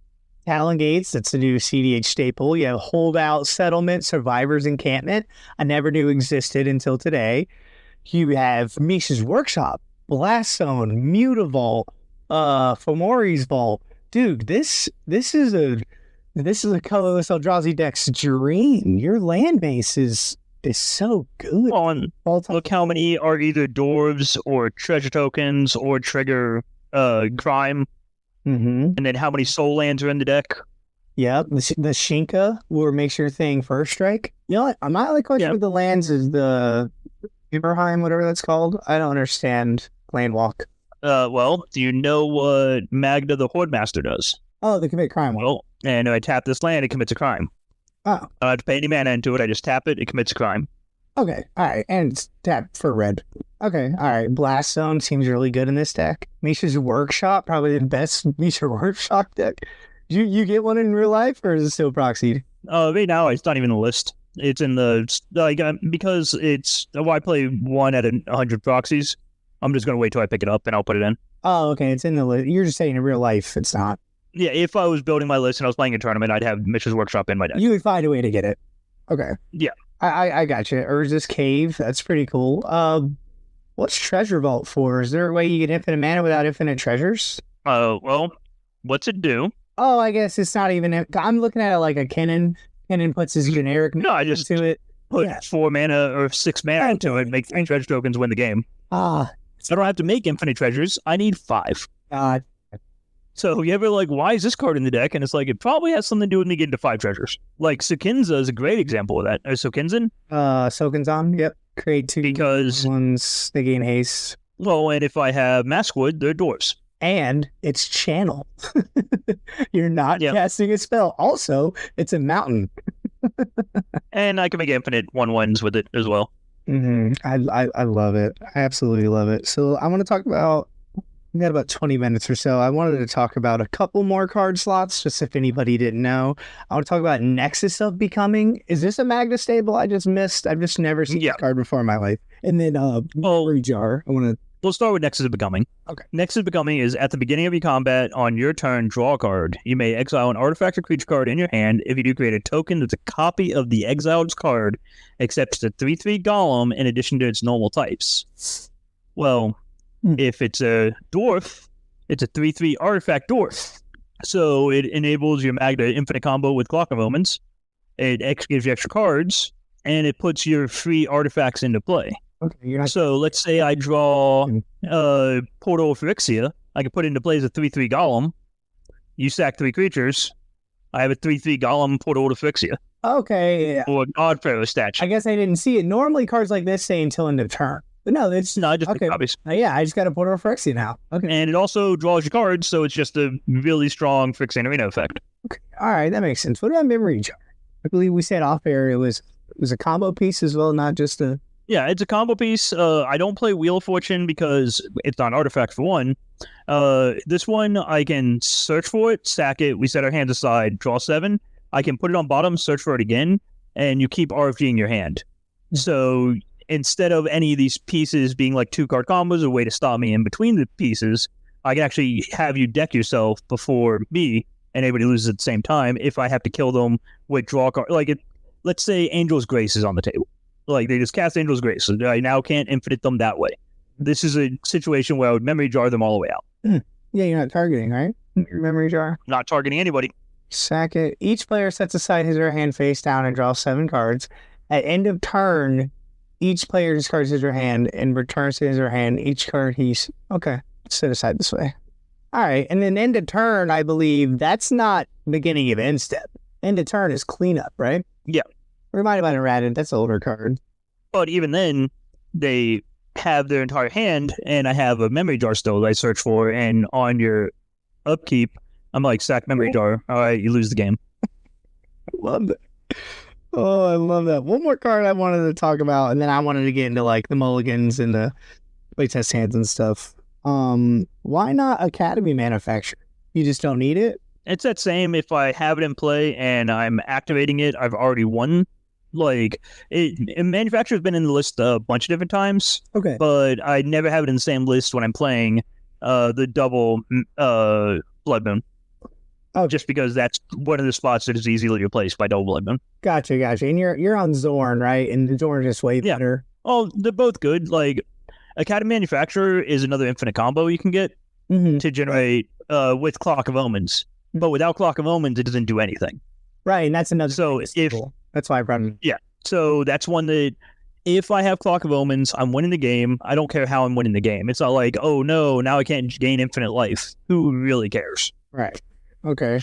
Talon Gates, that's a new CDH staple. You have Holdout, Settlement, Survivor's Encampment. I never knew existed until today. You have Mishra's Workshop, Blast Zone, Mutavault, Fomori's Vault. Dude, this is a colorless Eldrazi deck's dream. Your land base is so good. Well, and look how many are either dwarves or treasure tokens or trigger crime. And then how many soul lands are in the deck. Yep, the Shinka will make your thing first strike. You know what? I'm not like question with the lands is the Uberheim, whatever that's called. I don't understand land walk. Well, do you know what Magda the Horde Master does? Oh, they commit crime. Well, and if I tap this land, it commits a crime. Oh. I don't have to pay any mana into it. I just tap it. It commits a crime. Okay. All right. And it's tap for red. Okay. All right. Blast Zone seems really good in this deck. Mishra's Workshop, probably the best Mishra's Workshop deck. You get one in real life, or is it still proxied? Right now, it's not even a list. It's in the... because it's... I play 1 out of 100 proxies. I'm just going to wait till I pick it up, and I'll put it in. Oh, okay. It's in the list. You're just saying in real life, it's not. Yeah, if I was building my list and I was playing a tournament, I'd have Mishra's Workshop in my deck. You would find a way to get it. Okay. Yeah. I got you. Urza's Cave. That's pretty cool. What's Treasure Vault for? Is there a way you get infinite mana without infinite treasures? Well, what's it do? Oh, I guess it's not even... I'm looking at it like a Kennen. Kennen puts his generic... No, I just into it. Put 4 mana or 6 mana into it, make 3 treasure tokens, win the game. I don't have to make infinite treasures. I need 5. So you ever like, why is this card in the deck? And it's like, it probably has something to do with me getting to 5 treasures. Like Sokinza is a great example of that. Sokinzan? Sokinzan, yep. Create 2 because ones, they gain haste. Well, and if I have Maskwood, they're dwarves. And it's channel. You're not casting a spell. Also, it's a mountain. And I can make infinite 1/1s with it as well. I love it. I absolutely love it. So I want to talk about... We got about 20 minutes or so. I wanted to talk about a couple more card slots, just if anybody didn't know. I want to talk about Nexus of Becoming. Is this a Magda stable I just missed? I've just never seen this card before in my life. And then Memory Jar. We'll start with Nexus of Becoming. Okay. Nexus of Becoming is at the beginning of your combat, on your turn, draw a card. You may exile an artifact or creature card in your hand. If you do, create a token that's a copy of the exiled card, except it's a 3/3 golem in addition to its normal types. Well... If it's a dwarf, it's a 3/3 artifact dwarf. So it enables your Magda infinite combo with Clock of Omens. It gives you extra cards. and it puts your free artifacts into play. Okay, so let's say I draw Portal of Phyrexia. I can put it into play as a 3/3 Golem. You sack 3 creatures. I have a 3/3 Golem Portal of Phyrexia. Okay. Or God Pharaoh statue. I guess I didn't see it. Normally cards like this say until end of turn. But no, it's no, just okay. Copies. Yeah, I just got a Portal of Phyrexia now. Okay. And it also draws your cards, so it's just a really strong Phyrexian Arena effect. Okay. All right, that makes sense. What about Memory Jar? I believe we said off air it was a combo piece as well, not just a... Yeah, it's a combo piece. I don't play Wheel of Fortune because it's on artifact for one. This one, I can search for it, sack it, we set our hands aside, draw 7. I can put it on bottom, search for it again, and you keep RFG in your hand. So instead of any of these pieces being like 2-card combos, a way to stop me in between the pieces, I can actually have you deck yourself before me, and everybody loses at the same time if I have to kill them with draw card. Let's say Angel's Grace is on the table. Like, they just cast Angel's Grace, so I now can't infinite them that way. This is a situation where I would Memory Jar them all the way out. Yeah, you're not targeting, right? Your Memory Jar. Not targeting anybody. Sack it. Each player sets aside his or her hand face down and draws 7 cards. At end of turn, each player discards his or her hand and returns to his or her hand each card he's... Okay, set aside this way. All right, and then end of turn, I believe, that's not beginning of end step. End of turn is cleanup, right? Yeah. Remind about Errated, that's an older card. But even then, they have their entire hand, and I have a Memory Jar still that I search for, and on your upkeep, I'm like, sack Memory Jar. All right, you lose the game. I love that. Oh, I love that. One more card I wanted to talk about, and then I wanted to get into like the mulligans and the playtest hands and stuff. Why not Academy Manufacturer? You just don't need it? It's that same, if I have it in play and I'm activating it, I've already won. Like, Manufacturer's been in the list a bunch of different times. Okay. But I never have it in the same list when I'm playing the double Blood Moon. Oh, just because that's one of the spots that is easily replaced by double Blood Moon. Gotcha. And you're on Zorn, right? And the Zorn is just way better. Oh, they're both good. Like, Academy Manufacturer is another infinite combo you can get to generate with Clock of Omens. But without Clock of Omens, it doesn't do anything. Right, and that's another. So that's why I brought it. Yeah. So that's one that if I have Clock of Omens, I'm winning the game. I don't care how I'm winning the game. It's not like, oh no, now I can't gain infinite life. Who really cares? Right. Okay.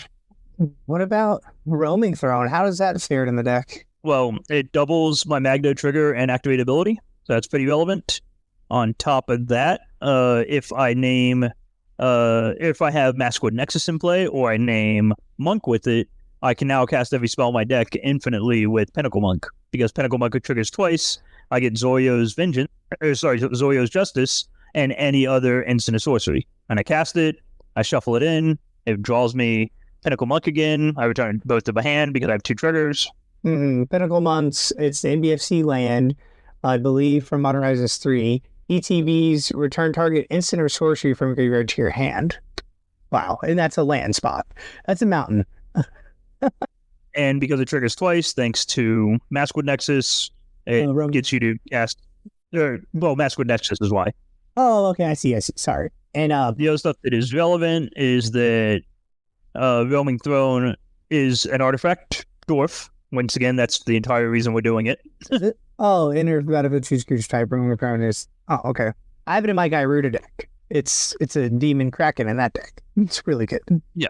What about Roaming Throne? How does that fare in the deck? Well, it doubles my Magda trigger and activate ability. So that's pretty relevant. On top of that, if I have Maskwood Nexus in play, or I name Monk with it, I can now cast every spell in my deck infinitely with Pinnacle Monk. Because Pinnacle Monk triggers twice, I get Zoryo's Justice, and any other instant of sorcery. And I cast it, I shuffle it in, it draws me Pinnacle Monk again, I return both to my hand because I have 2 triggers. Pinnacle Monks, it's the NBFC land, I believe, from Modern Horizons 3. ETBs return target instant or sorcery from graveyard to your hand. Wow, and that's a land spot. That's a mountain. And because it triggers twice, thanks to Maskwood Nexus, it gets you to cast... Maskwood Nexus is why. Oh, okay, I see. Sorry. And the other stuff that is relevant is that Roaming Throne is an artifact dwarf. Once again, that's the entire reason we're doing it. And if you choose creature type, Roaming Throne is... Oh, okay. I have it in my Gyruda deck. It's a Demon Kraken in that deck. It's really good. Yeah.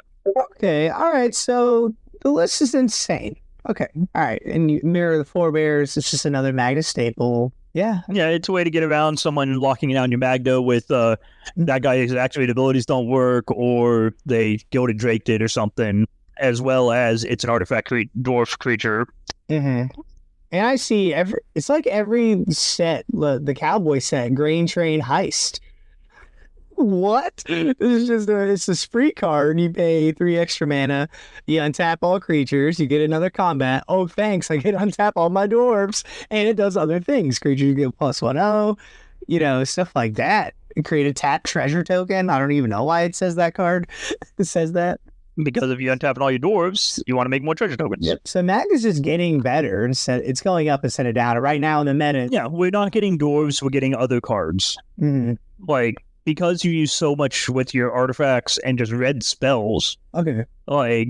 Okay, all right, so the list is insane. Okay, all right, and you Mirror the Forebears, it's just another Magda staple. Yeah. Yeah, it's a way to get around someone locking it down your Magda with that guy's activated abilities don't work, or they Gilded Drake did or something, as well as it's an artifact dwarf creature. And I see it's like every set, the Cowboy set, Grain Train Heist. What? This is just it's a spree card. You pay 3 extra mana. You untap all creatures. You get another combat. Oh, thanks. I get to untap all my dwarves. And it does other things. Creatures get +1/+0. Stuff like that. Create a tap treasure token. I don't even know why it says that card. It says that. Because if you untap all your dwarves, you want to make more treasure tokens. Yep. So Mag is just getting better. It's going up instead of down. Right now in the meta. Yeah, we're not getting dwarves. We're getting other cards. Like, because you use so much with your artifacts and just red spells. Okay. Like,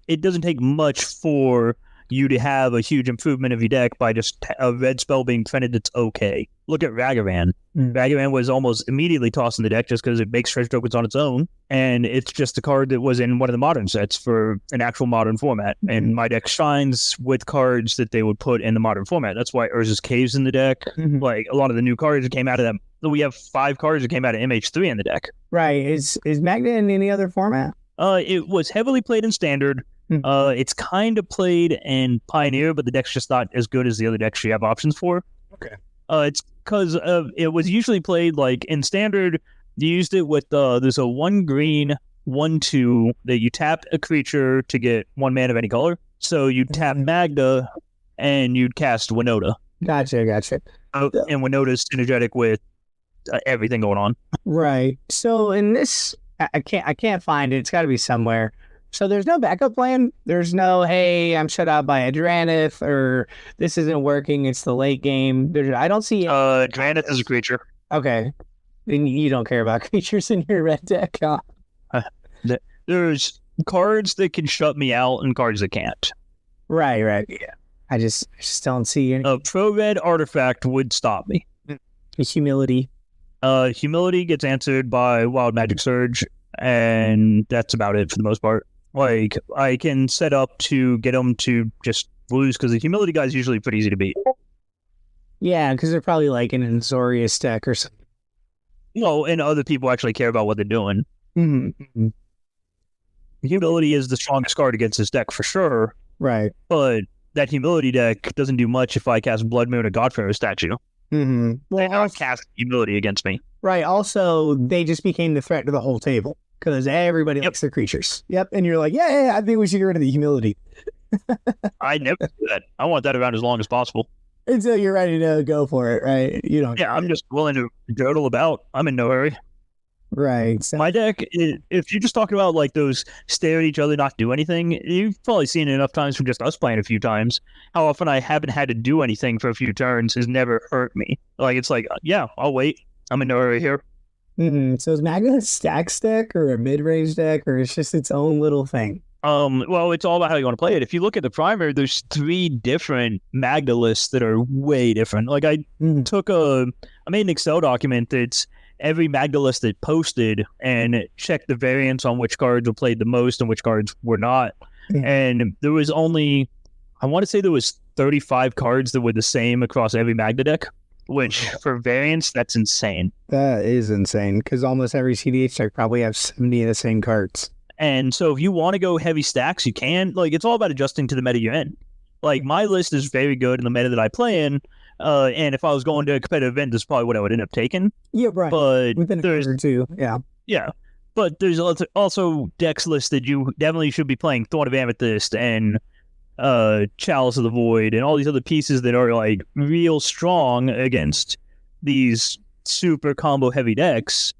it doesn't take much for you'd have a huge improvement of your deck by just a red spell being printed that's okay. Look at Ragavan. Ragavan was almost immediately tossed in the deck just because it makes treasure tokens on its own, and it's just a card that was in one of the modern sets for an actual modern format. And my deck shines with cards that they would put in the modern format. That's why Urza's Cave's in the deck. Like a lot of the new cards that came out of them. We have 5 cards that came out of MH3 in the deck. Right. Is Magda in any other format? It was heavily played in Standard. It's kind of played in Pioneer, but the deck's just not as good as the other decks you have options for. Okay. It's because it was usually played like in Standard. You used it with there's a 1 green 1/2 that you tap a creature to get 1 mana of any color. So you tap Magda and you'd cast Winota. Gotcha. And Winota's synergetic with everything going on. Right. So in this, I can't find it. It's got to be somewhere. So there's no backup plan. There's no, hey, I'm shut out by a Dranith, or this isn't working. It's the late game. I don't see. Dranith is a creature. Okay. Then you don't care about creatures in your red deck, huh? There's cards that can shut me out and cards that can't. Right. Yeah. I just don't see any. A pro-red artifact would stop me. Humility. Humility gets answered by Wild Magic Surge, and that's about it for the most part. Like, I can set up to get them to just lose, because the Humility guy is usually pretty easy to beat. Yeah, because they're probably like in an Azorius deck or something. No, and other people actually care about what they're doing. Humility is the strongest card against this deck for sure. Right. But that Humility deck doesn't do much if I cast Blood Moon or Godfarer statue. They don't cast Humility against me. Right. Also, they just became the threat to the whole table because everybody likes their creatures. Yep. And you're like, yeah, I think we should get rid of the Humility. I never do that. I want that around as long as possible. Until you're ready to go for it, right? You don't. Yeah, I'm just willing to dawdle about. I'm in no hurry. Right. So, my deck, if you're just talking about like those stare at each other, not do anything, you've probably seen it enough times from just us playing a few times. How often I haven't had to do anything for a few turns has never hurt me. Like, it's like, yeah, I'll wait. I'm in no hurry here. So is Magda a stacks deck or a mid-range deck, or it's just its own little thing? Well, it's all about how you want to play it. If you look at the primer, there's 3 different Magda lists that are way different. Like, I made an Excel document that's every Magda list that posted and checked the variance on which cards were played the most and which cards were not. And there was only, I want to say there was 35 cards that were the same across every Magda deck, which for variance, that's insane. That is insane, because almost every CDH deck probably has 70 of the same cards. And so if you want to go heavy stacks, you can. Like, it's all about adjusting to the meta you're in. Like, my list is very good in the meta that I play in. And if I was going to a competitive event, that's probably what I would end up taking. Yeah, right. But within a quarter or two, yeah. Yeah. But there's also decks lists that you definitely should be playing Thorn of Amethyst and Chalice of the Void and all these other pieces that are, like, real strong against these super combo heavy decks.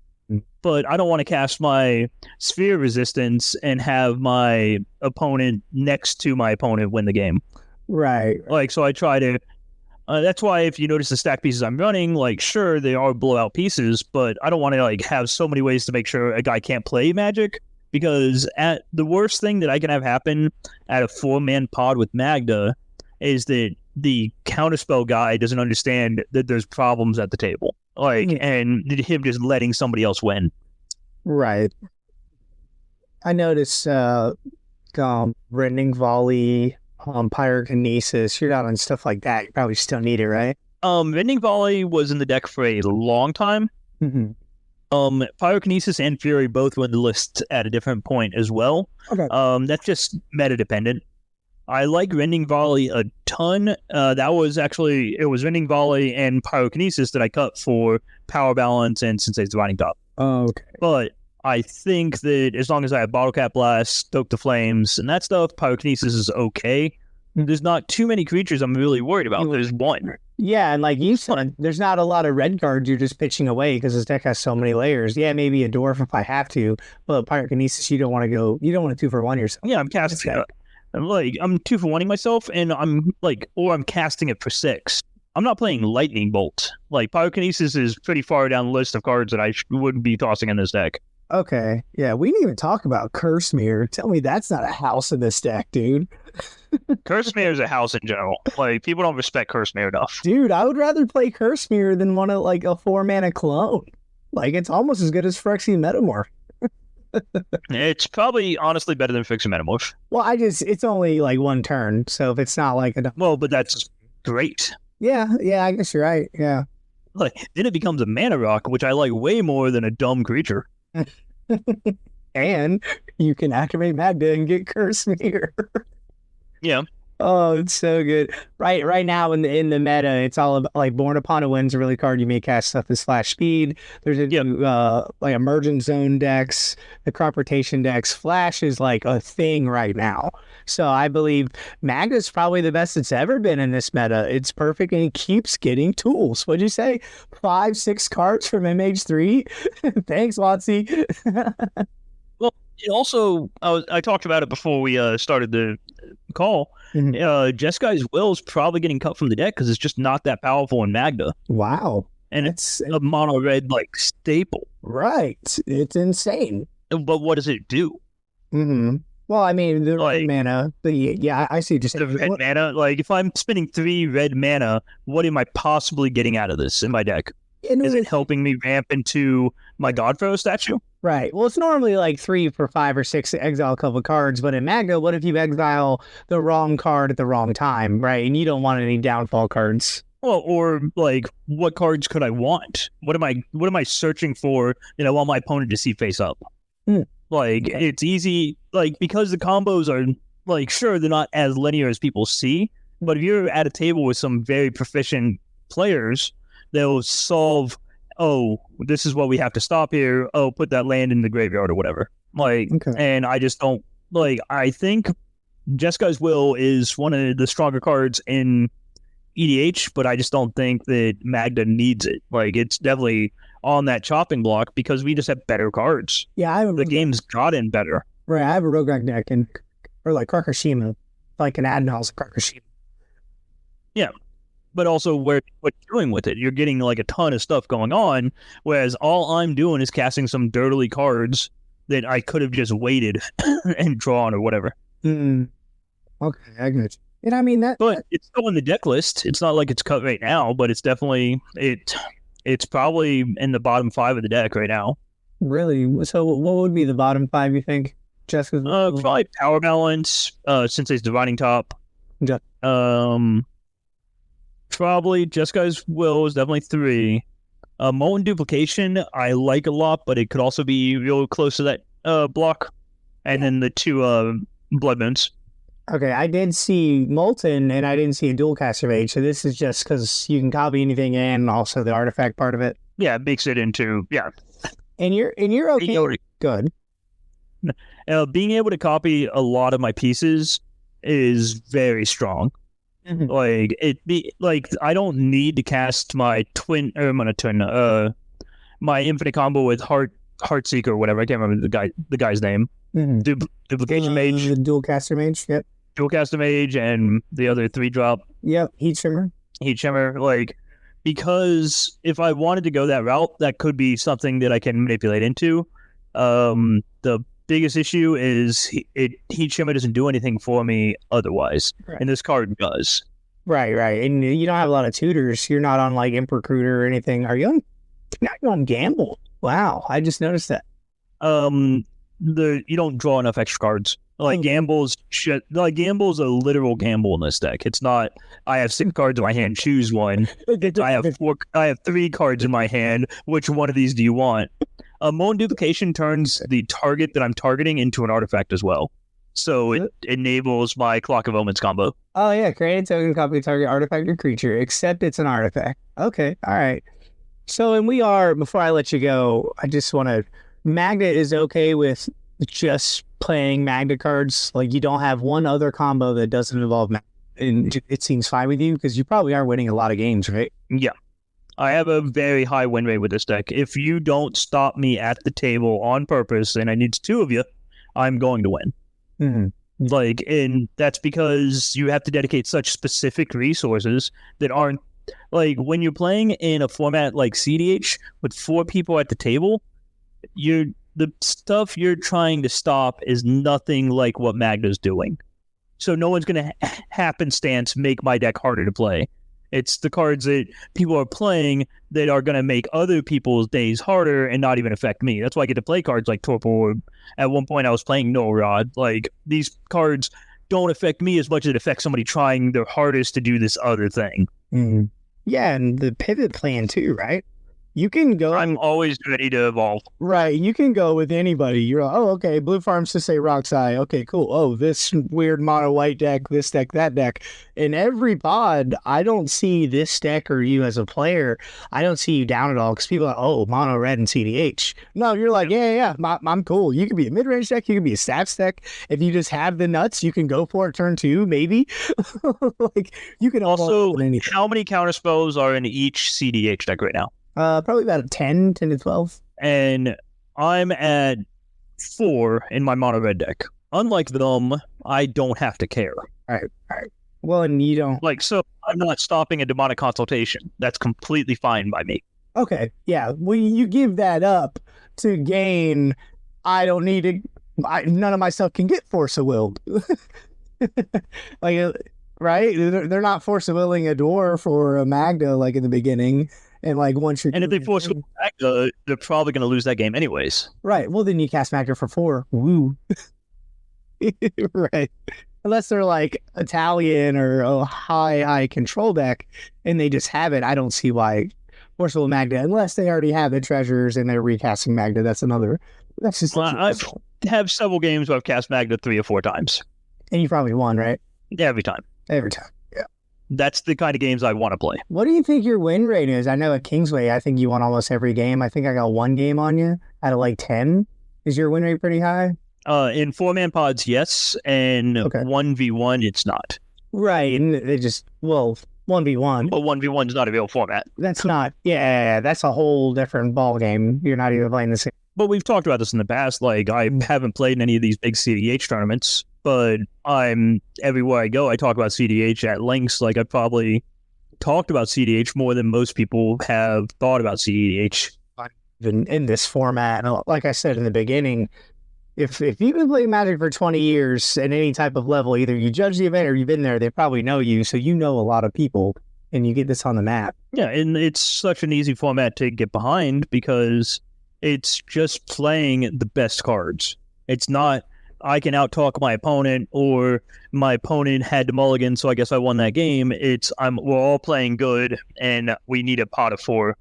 But I don't want to cast my Sphere Resistance and have my opponent next to my opponent win the game. Right. Like, so I try to... that's why if you notice the stack pieces I'm running, like, sure, they are blowout pieces, but I don't want to, like, have so many ways to make sure a guy can't play Magic, because at the worst thing that I can have happen at a 4-man pod with Magda is that the counterspell guy doesn't understand that there's problems at the table. Like, and him just letting somebody else win. Right. I noticed Rending Volley, Pyrokinesis, you're out on stuff like that. You probably still need it, right? Rending Volley was in the deck for a long time. Pyrokinesis and Fury both were in the list at a different point as well. Okay. That's just meta dependent. I like Rending Volley a ton. It was Rending Volley and Pyrokinesis that I cut for Power Balance and Sensei's Dividing Top. Oh, okay. But I think that as long as I have Bottle Cap Blast, Stoke the Flames, and that stuff, Pyrokinesis is okay. There's not too many creatures I'm really worried about. There's one. Yeah, and like you said, there's not a lot of red cards you're just pitching away because this deck has so many layers. Yeah, maybe a Dwarf if I have to, but Pyrokinesis, you don't want to 2-for-1 yourself. Yeah, I'm casting I'm 2-for-1ing myself, and I'm casting it for 6. I'm not playing Lightning Bolt. Like, Pyrokinesis is pretty far down the list of cards that I would be tossing in this deck. Okay. Yeah, we didn't even talk about Curse Mirror. Tell me that's not a house in this deck, dude. Curse Mirror is a house in general. Like, people don't respect Curse Mirror enough. Dude, I would rather play Curse Mirror than want to like a 4-mana clone. Like, it's almost as good as Phyrexian Metamorph. It's probably honestly better than Phyrexian Metamorph. Well, it's only like one turn, so if it's not like a... Well, but that's great. Yeah, I guess you're right, yeah. Like, then it becomes a mana rock, which I like way more than a dumb creature. And you can activate Magda and get Curse Mirror. Yeah. Oh, it's so good. Right now in the meta, it's all about like Born Upon a Wind's a really card you may cast stuff as Flash Speed. There's like Emergent Zone decks, the Crop Rotation decks. Flash is like a thing right now. So I believe Magda's probably the best it's ever been in this meta. It's perfect and it keeps getting tools. What'd you say? 5-6 cards from MH3? Thanks, Watsy. Well, it also, I talked about it before we started the call. Jeskai Will is probably getting cut from the deck because it's just not that powerful in Magda. Wow. And it's a mono red like staple. Right. It's insane. But what does it do? Well, I mean, the red mana, but yeah, I see. Just the red mana. Like, if I'm spending 3 red mana, what am I possibly getting out of this in my deck? Is it helping me ramp into my Godfrey statue? Right. Well, it's normally like 3 for 5 or 6 to exile a couple of cards, but in Magda, what if you exile the wrong card at the wrong time, right? And you don't want any downfall cards. Well, or like, what cards could I want? What am I searching for? I want my opponent to see face up. Like, it's easy, like, because the combos are like, sure, they're not as linear as people see, but if you're at a table with some very proficient players, they'll solve, oh, this is what we have to stop here. Oh, put that land in the graveyard or whatever. Like, and I just don't, like, I think Jeskai Will is one of the stronger cards in EDH, but I just don't think that Magda needs it. Like, it's definitely on that chopping block because we just have better cards. Yeah, the game's gotten better. Right, I have a Rograk deck, or like Karkashima, like an Adnal's Karkashima. Yeah. But also what you're doing with it. You're getting like a ton of stuff going on, whereas all I'm doing is casting some dirtily cards that I could have just waited and drawn or whatever. Okay, I get you. And I mean but it's still in the deck list. It's not like it's cut right now, but it's definitely it's probably in the bottom 5 of the deck right now. Really? So what would be the bottom 5, you think? Jessica's probably Power Balance, Sensei's Dividing Top. Yeah. Probably Jeskai Will is definitely 3. Molten Duplication I like a lot, but it could also be real close to that block. And then the 2 Blood Moons. Okay, I did see Molten, and I didn't see a Dualcaster Mage, so this is just because you can copy anything and also the artifact part of it. Yeah, it makes it into, yeah. And you're okay. Good. Being able to copy a lot of my pieces is very strong. Like, I don't need to cast my my infinite combo with Heartseeker or whatever. I can't remember the guy's name. Duplication Mage. The Dualcaster Mage, yep. Dualcaster Mage and the other 3-drop. Yep, Heat Shimmer. Like, because if I wanted to go that route, that could be something that I can manipulate into. The biggest issue is Heat Shimmer doesn't do anything for me otherwise, and this card does. Right, and you don't have a lot of tutors. You're not on like Emperor Recruiter or anything. Are you on? You're not on Gamble. Wow, I just noticed that. You don't draw enough extra cards. Like, Gamble's shit. Like, Gamble's a literal gamble in this deck. It's not, I have 6 cards in my hand, choose one. I have 3 cards in my hand. Which one of these do you want? Molten Duplication turns the target that I'm targeting into an artifact as well. So it enables my Clock of Omens combo. Oh yeah, create a token, copy target artifact or creature, except it's an artifact. Okay, all right. So, and before I let you go, I just want to, Magda is okay with just playing Magda cards. Like, you don't have one other combo that doesn't involve Magda, and it seems fine with you because you probably are winning a lot of games, right? Yeah. I have a very high win rate with this deck. If you don't stop me at the table on purpose, and I need 2 of you, I'm going to win. Like, and that's because you have to dedicate such specific resources that aren't, like, when you're playing in a format like CDH with 4 people at the table, the stuff you're trying to stop is nothing like what Magda's doing. So no one's going to happenstance make my deck harder to play. It's the cards that people are playing that are going to make other people's days harder and not even affect me. That's why I get to play cards like Torpor Orb. At one point, I was playing No Rod. Like, these cards don't affect me as much as it affects somebody trying their hardest to do this other thing. Mm-hmm. Yeah, and the pivot plan too, right? You can go... I'm always ready to evolve. Right, you can go with anybody. You're like, oh, okay, blue farms to say Roxai. Okay, cool. Oh, this weird mono white deck, this deck, that deck. In every pod, I don't see this deck or you as a player. I don't see you down at all because people are like, oh, mono red and CDH. No, you're like, yeah, I'm cool. You could be a mid-range deck. You could be a stats deck. If you just have the nuts, you can go for it turn 2, maybe. Like, you can also, how many counterspells are in each CDH deck right now? Probably about 10 to 12. And I'm at 4 in my mono red deck. Unlike them, I don't have to care. All right. Well, and you don't... Like, so I'm not stopping a demonic consultation. That's completely fine by me. Okay, yeah. Well, you give that up to gain... I don't need to... none of my stuff can get Force of Willed. Like, right? They're not Force of Willing a Dwarf or a Magda, like, in the beginning. And like once you're... And if they force Magda, they're probably going to lose that game anyways. Right. Well, then you cast Magda for 4. Woo. Right. Unless they're like Italian or a high control deck and they just have it, I don't see why Forcible Magda, unless they already have the treasures and they're recasting Magda. That's just... Well, I have several games where I've cast Magda 3 or 4 times. And you probably won, right? Every time. Every time. That's the kind of games I want to play. What do you think your win rate is? I know at Kingsway, I think you won almost every game. I think I got 1 game on you out of like 10. Is your win rate pretty high? In 4-man pods, yes. And 1v1, it's not. Right. And they just, 1v1. Well, 1v1 is not a real format. That's not, that's a whole different ball game. You're not even playing the same. But we've talked about this in the past. Like, I haven't played in any of these big CDH tournaments, but everywhere I go, I talk about CDH at lengths. Like, I've probably talked about CDH more than most people have thought about CDH. In this format, and like I said in the beginning, if you've been playing Magic for 20 years at any type of level, either you judge the event or you've been there, they probably know you, so you know a lot of people, and you get this on the map. Yeah, and it's such an easy format to get behind because it's just playing the best cards. It's not, I can out-talk my opponent, or my opponent had the mulligan, so I guess I won that game. It's, we're all playing good, and we need a pot of 4.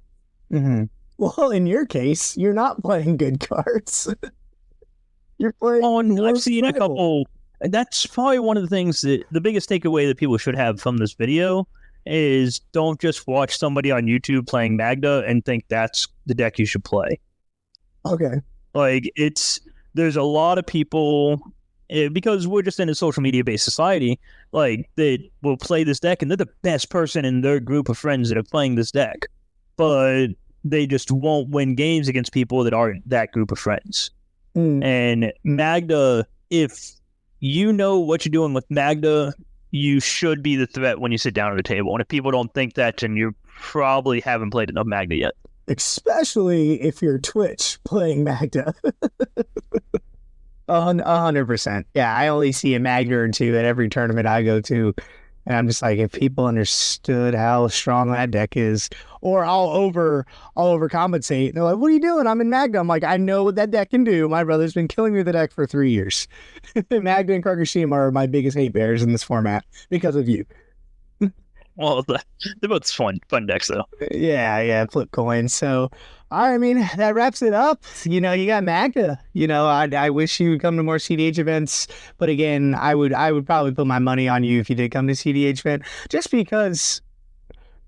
Mm-hmm. Well, in your case, you're not playing good cards. You're playing... Oh, I've seen a couple... That's probably one of the things that, the biggest takeaway that people should have from this video is don't just watch somebody on YouTube playing Magda and think that's the deck you should play. Okay. Like, there's a lot of people, because we're just in a social media based society, like, that will play this deck and they're the best person in their group of friends that are playing this deck, but they just won't win games against people that aren't that group of friends. And Magda, if you know what you're doing with Magda, you should be the threat when you sit down at the table. And if people don't think that, then you probably haven't played enough Magda yet. Especially if you're Twitch playing Magda. 100%. Yeah, I only see a Magda or 2 at every tournament I go to. And I'm just like, if people understood how strong that deck is, or I'll overcompensate. They're like, what are you doing? I'm in Magda. I'm like, I know what that deck can do. My brother's been killing me with the deck for 3 years. Magda and Karkashima are my biggest hate bears in this format because of you. Well, they're both fun decks, though. Yeah, flip coins. So, I mean, that wraps it up. You know, you got Magda. You know, I wish you would come to more CDH events. But again, I would probably put my money on you if you did come to CDH event, just because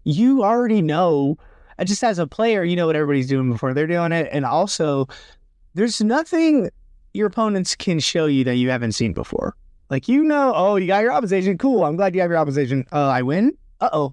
you already know, just as a player, you know what everybody's doing before they're doing it. And also, there's nothing your opponents can show you that you haven't seen before. Like, you know, oh, you got your opposition. Cool. I'm glad you have your opposition. I win. Uh-oh.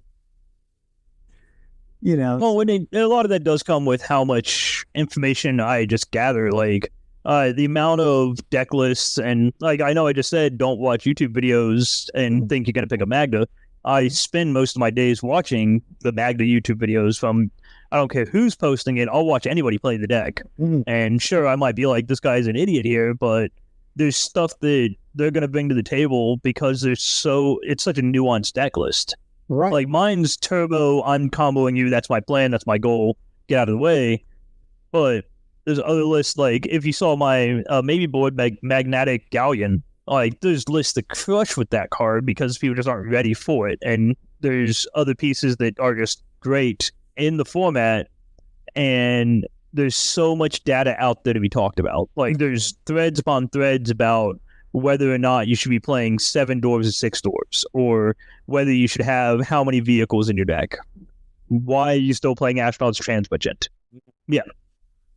You know. Well, a lot of that does come with how much information I just gather. Like, the amount of deck lists, and like, I know I just said don't watch YouTube videos and think you're going to pick a Magda. I spend most of my days watching the Magda YouTube videos from, I don't care who's posting it, I'll watch anybody play the deck. And sure, I might be like, this guy's an idiot here, but there's stuff that they're going to bring to the table because it's such a nuanced deck list. Right. Like mine's turbo, I'm comboing you, that's my plan, that's my goal, get out of the way. But there's other lists, like if you saw my maybe board Magnetic Galleon, like there's lists that crush with that card because people just aren't ready for it. And there's other pieces that are just great in the format, and there's so much data out there to be talked about. Like there's threads upon threads about whether or not you should be playing 7 dwarves or 6 dwarves, or whether you should have how many vehicles in your deck. Why are you still playing Astronaut's Transmagent? Yeah.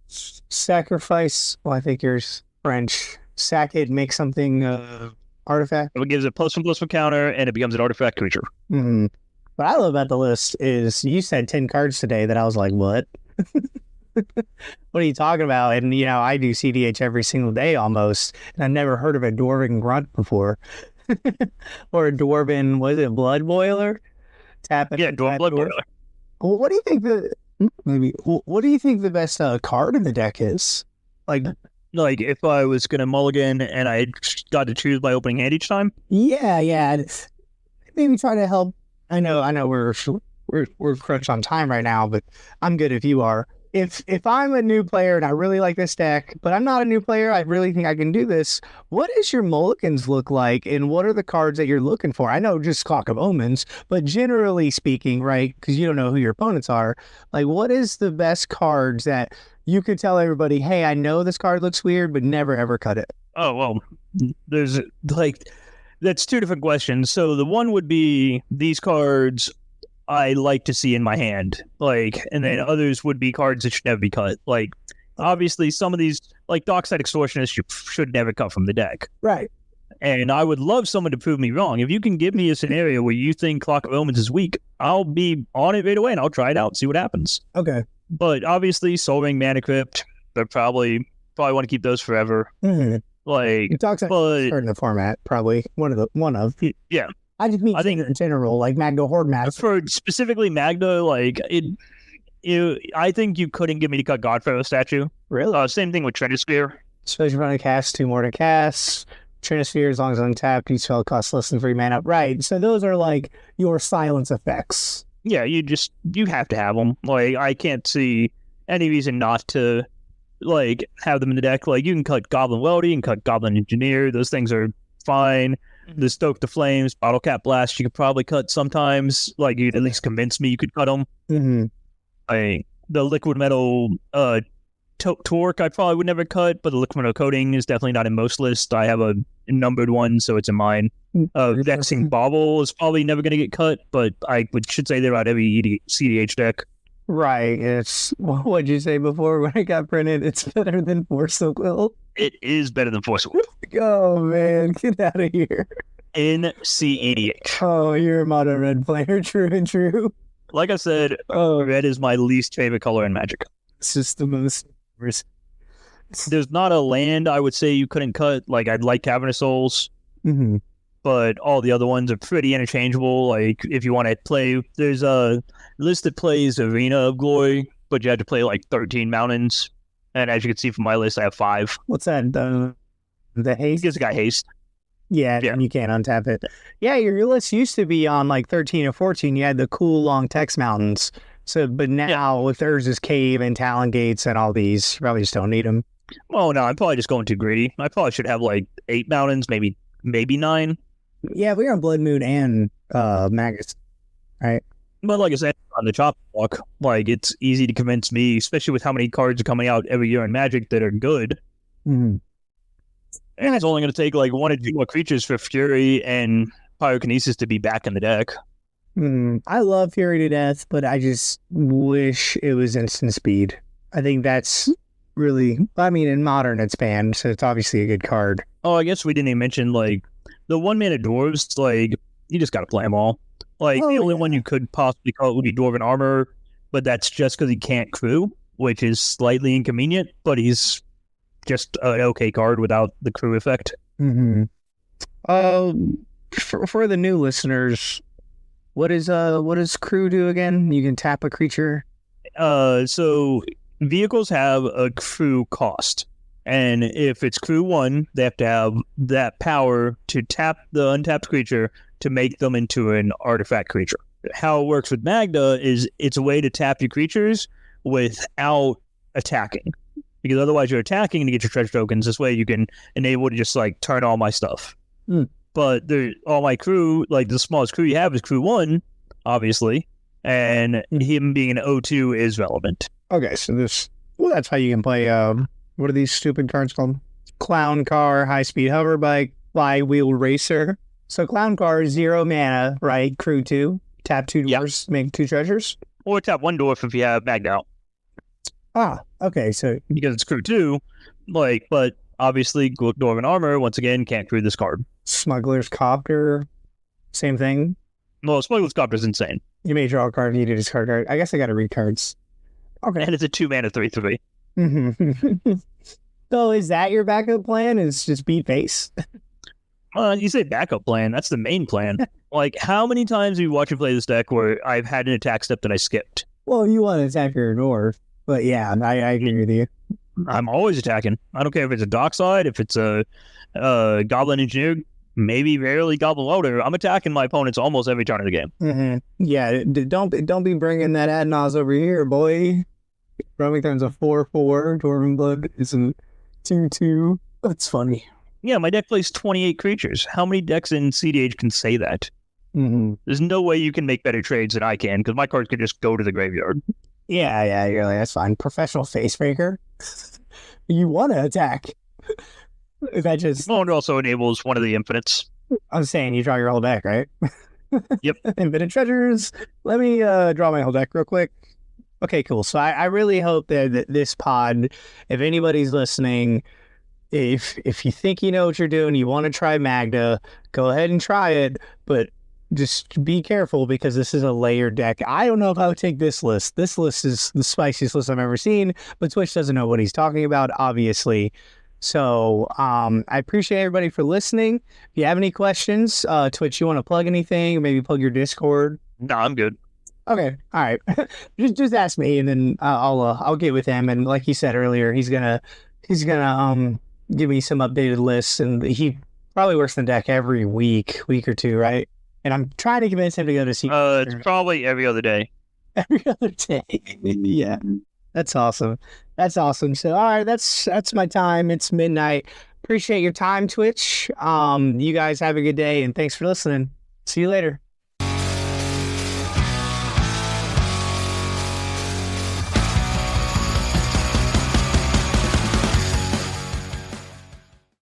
Sacrifice. Well, I think yours French. Sack it, make something artifact. It gives it +1/+1 counter, and it becomes an artifact creature. Mm-hmm. What I love about the list is you said 10 cards today that I was like, what? What are you talking about? And, I do CDH every single day almost, and I've never heard of a Dwarven Grunt before. Or a Dwarven, was it Blood Boiler? Dwarven Blood Boiler. Well, what do you think what do you think the best card in the deck is? Like if I was going to mulligan and I got to choose my opening hand each time? Yeah. Maybe try to help. I know we're crunched on time right now, but I'm good if you are. If I'm a new player and I really like this deck, but I'm not a new player, I really think I can do this. What does your mulligans look like, and what are the cards that you're looking for? I know just Clock of Omens, but generally speaking, right, because you don't know who your opponents are, like what is the best cards that you could tell everybody, hey, I know this card looks weird, but never ever cut it? Oh, well, there's that's 2 different questions. So the one would be these cards I like to see in my hand, and then others would be cards that should never be cut. Like, obviously, some of these, like Dockside Extortionist, you should never cut from the deck. Right. And I would love someone to prove me wrong. If you can give me a scenario where you think Clock of Omens is weak, I'll be on it right away and I'll try it out and see what happens. Okay. But obviously, Soul Ring, Mana Crypt, they're probably want to keep those forever. Mm-hmm. Dockside in the format, probably one of. Yeah. I think in general, like Magda Horde Master. For specifically Magda, I think you couldn't get me to cut Godfather statue. Really? Same thing with Trinisphere. Especially if you're to cast 2 more to cast. Trinisphere, as long as untapped, each spell costs less than 3 mana. Right. So those are like your silence effects. Yeah, you have to have them. I can't see any reason not to have them in the deck. You can cut Goblin Weldy and cut Goblin Engineer. Those things are fine. The Stoke the Flames, Bottle Cap Blast, you could probably cut sometimes. You'd at least convince me you could cut them. Mm-hmm. The Liquid Metal Torque, I probably would never cut, but the Liquid Metal Coating is definitely not in most lists. I have a numbered one, so it's in mine. Vexing Bauble is probably never going to get cut, but I should say they're out every CDH deck. Right. It's, what'd you say before when it got printed? It's better than Force of Will. It is better than Force of Will. Oh, man. Get out of here. In CEDH. Oh, you're a Mono Red player. True and true. Like I said, red is my least favorite color in Magic. It's just the most... There's not a land I would say you couldn't cut. I'd like Cavernous Souls. Mm-hmm. But all the other ones are pretty interchangeable. If you want to play, there's a list that plays Arena of Glory, but you have to play 13 mountains. And as you can see from my list, I have 5. What's that? The haste? It gives a guy haste. Yeah, and you can't untap it. Yeah, your list used to be on 13 or 14. You had the cool long text mountains. So, but now with Urza's Cave and Talon Gates and all these, you probably just don't need them. Oh no, I'm probably just going too greedy. I probably should have 8 mountains, maybe 9. Yeah, we're on Blood Moon and Magus, right? But like I said, on the chop block, it's easy to convince me, especially with how many cards are coming out every year in Magic that are good. Mm-hmm. And it's only going to take 1 or 2 more creatures for Fury and Pyrokinesis to be back in the deck. I love Fury to death, but I just wish it was instant speed. I think that's really, in Modern it's banned, so it's obviously a good card. Oh, I guess we didn't even mention, the 1-mana dwarves, you just got to play them all. The only one you could possibly call it would be Dwarven Armor, but that's just because he can't crew, which is slightly inconvenient, but he's just an okay card without the crew effect. Mm-hmm. For the new listeners, what does crew do again? You can tap a creature? So vehicles have a crew cost, And if it's crew 1, they have to have that power to tap the untapped creature to make them into an artifact creature. How it works with Magda is it's a way to tap your creatures without attacking. Because otherwise you're attacking to get your treasure tokens. This way you can enable to just like turn all my stuff. But all my crew, like the smallest crew you have is crew 1, obviously. And him being an O2 is relevant. Okay, so that's how you can play, what are these stupid cards called? Clown Car, High Speed Hover Bike, Flywheel Racer. So Clown Car is 0 mana, right? Crew 2, tap 2 dwarfs, make 2 treasures. Or tap 1 dwarf if you have Magda out. Ah, okay, so... Because it's crew 2, but obviously Dwarven Armor, once again, can't crew this card. Smuggler's Copter, same thing. Well, Smuggler's Copter is insane. You may draw a card, you need to discard card. I guess I gotta read cards. Okay. And it's a 2 mana 3/3. So is that your backup plan? Is just beat face? You say backup plan. That's the main plan. Like, how many times have you watched me play this deck where I've had an attack step that I skipped? Well, you want to attack your dwarf. But yeah, I agree with you. I'm always attacking. I don't care if it's a Dockside, if it's a Goblin Engineer, maybe rarely Goblin Loader. I'm attacking my opponents almost every turn of the game. Yeah, don't be bringing that ad nos over here, boy. Remington's a 4/4. Dwarven Blood is a 2/2. That's funny. Yeah, my deck plays 28 creatures. How many decks in CDH can say that? There's no way you can make better trades than I can, because my cards could just go to the graveyard. Yeah, you're like, that's fine. Professional face breaker. You want to attack. That just... Well, it also enables one of the infinites. I'm saying you draw your whole deck, right? Yep. Infinite treasures. Let me draw my whole deck real quick. Okay, cool. So I really hope that this pod, if anybody's listening, if you think you know what you're doing, you want to try Magda, go ahead and try it, but just be careful because this is a layered deck. I don't know if I would take this list. This list is the spiciest list I've ever seen, but Twitch doesn't know what he's talking about, obviously. So I appreciate everybody for listening. If you have any questions, Twitch, you want to plug anything? Maybe plug your Discord? No, I'm good. Okay, all right. just ask me, and then I'll get with him. And like he said earlier, he's gonna give me some updated lists, and he probably works the deck every week or two, right? And I'm trying to convince him to go to see. It's probably every other day. Every other day. Yeah, that's awesome. That's awesome. So all right, that's my time. It's midnight. Appreciate your time, Twitch. You guys have a good day, and thanks for listening. See you later.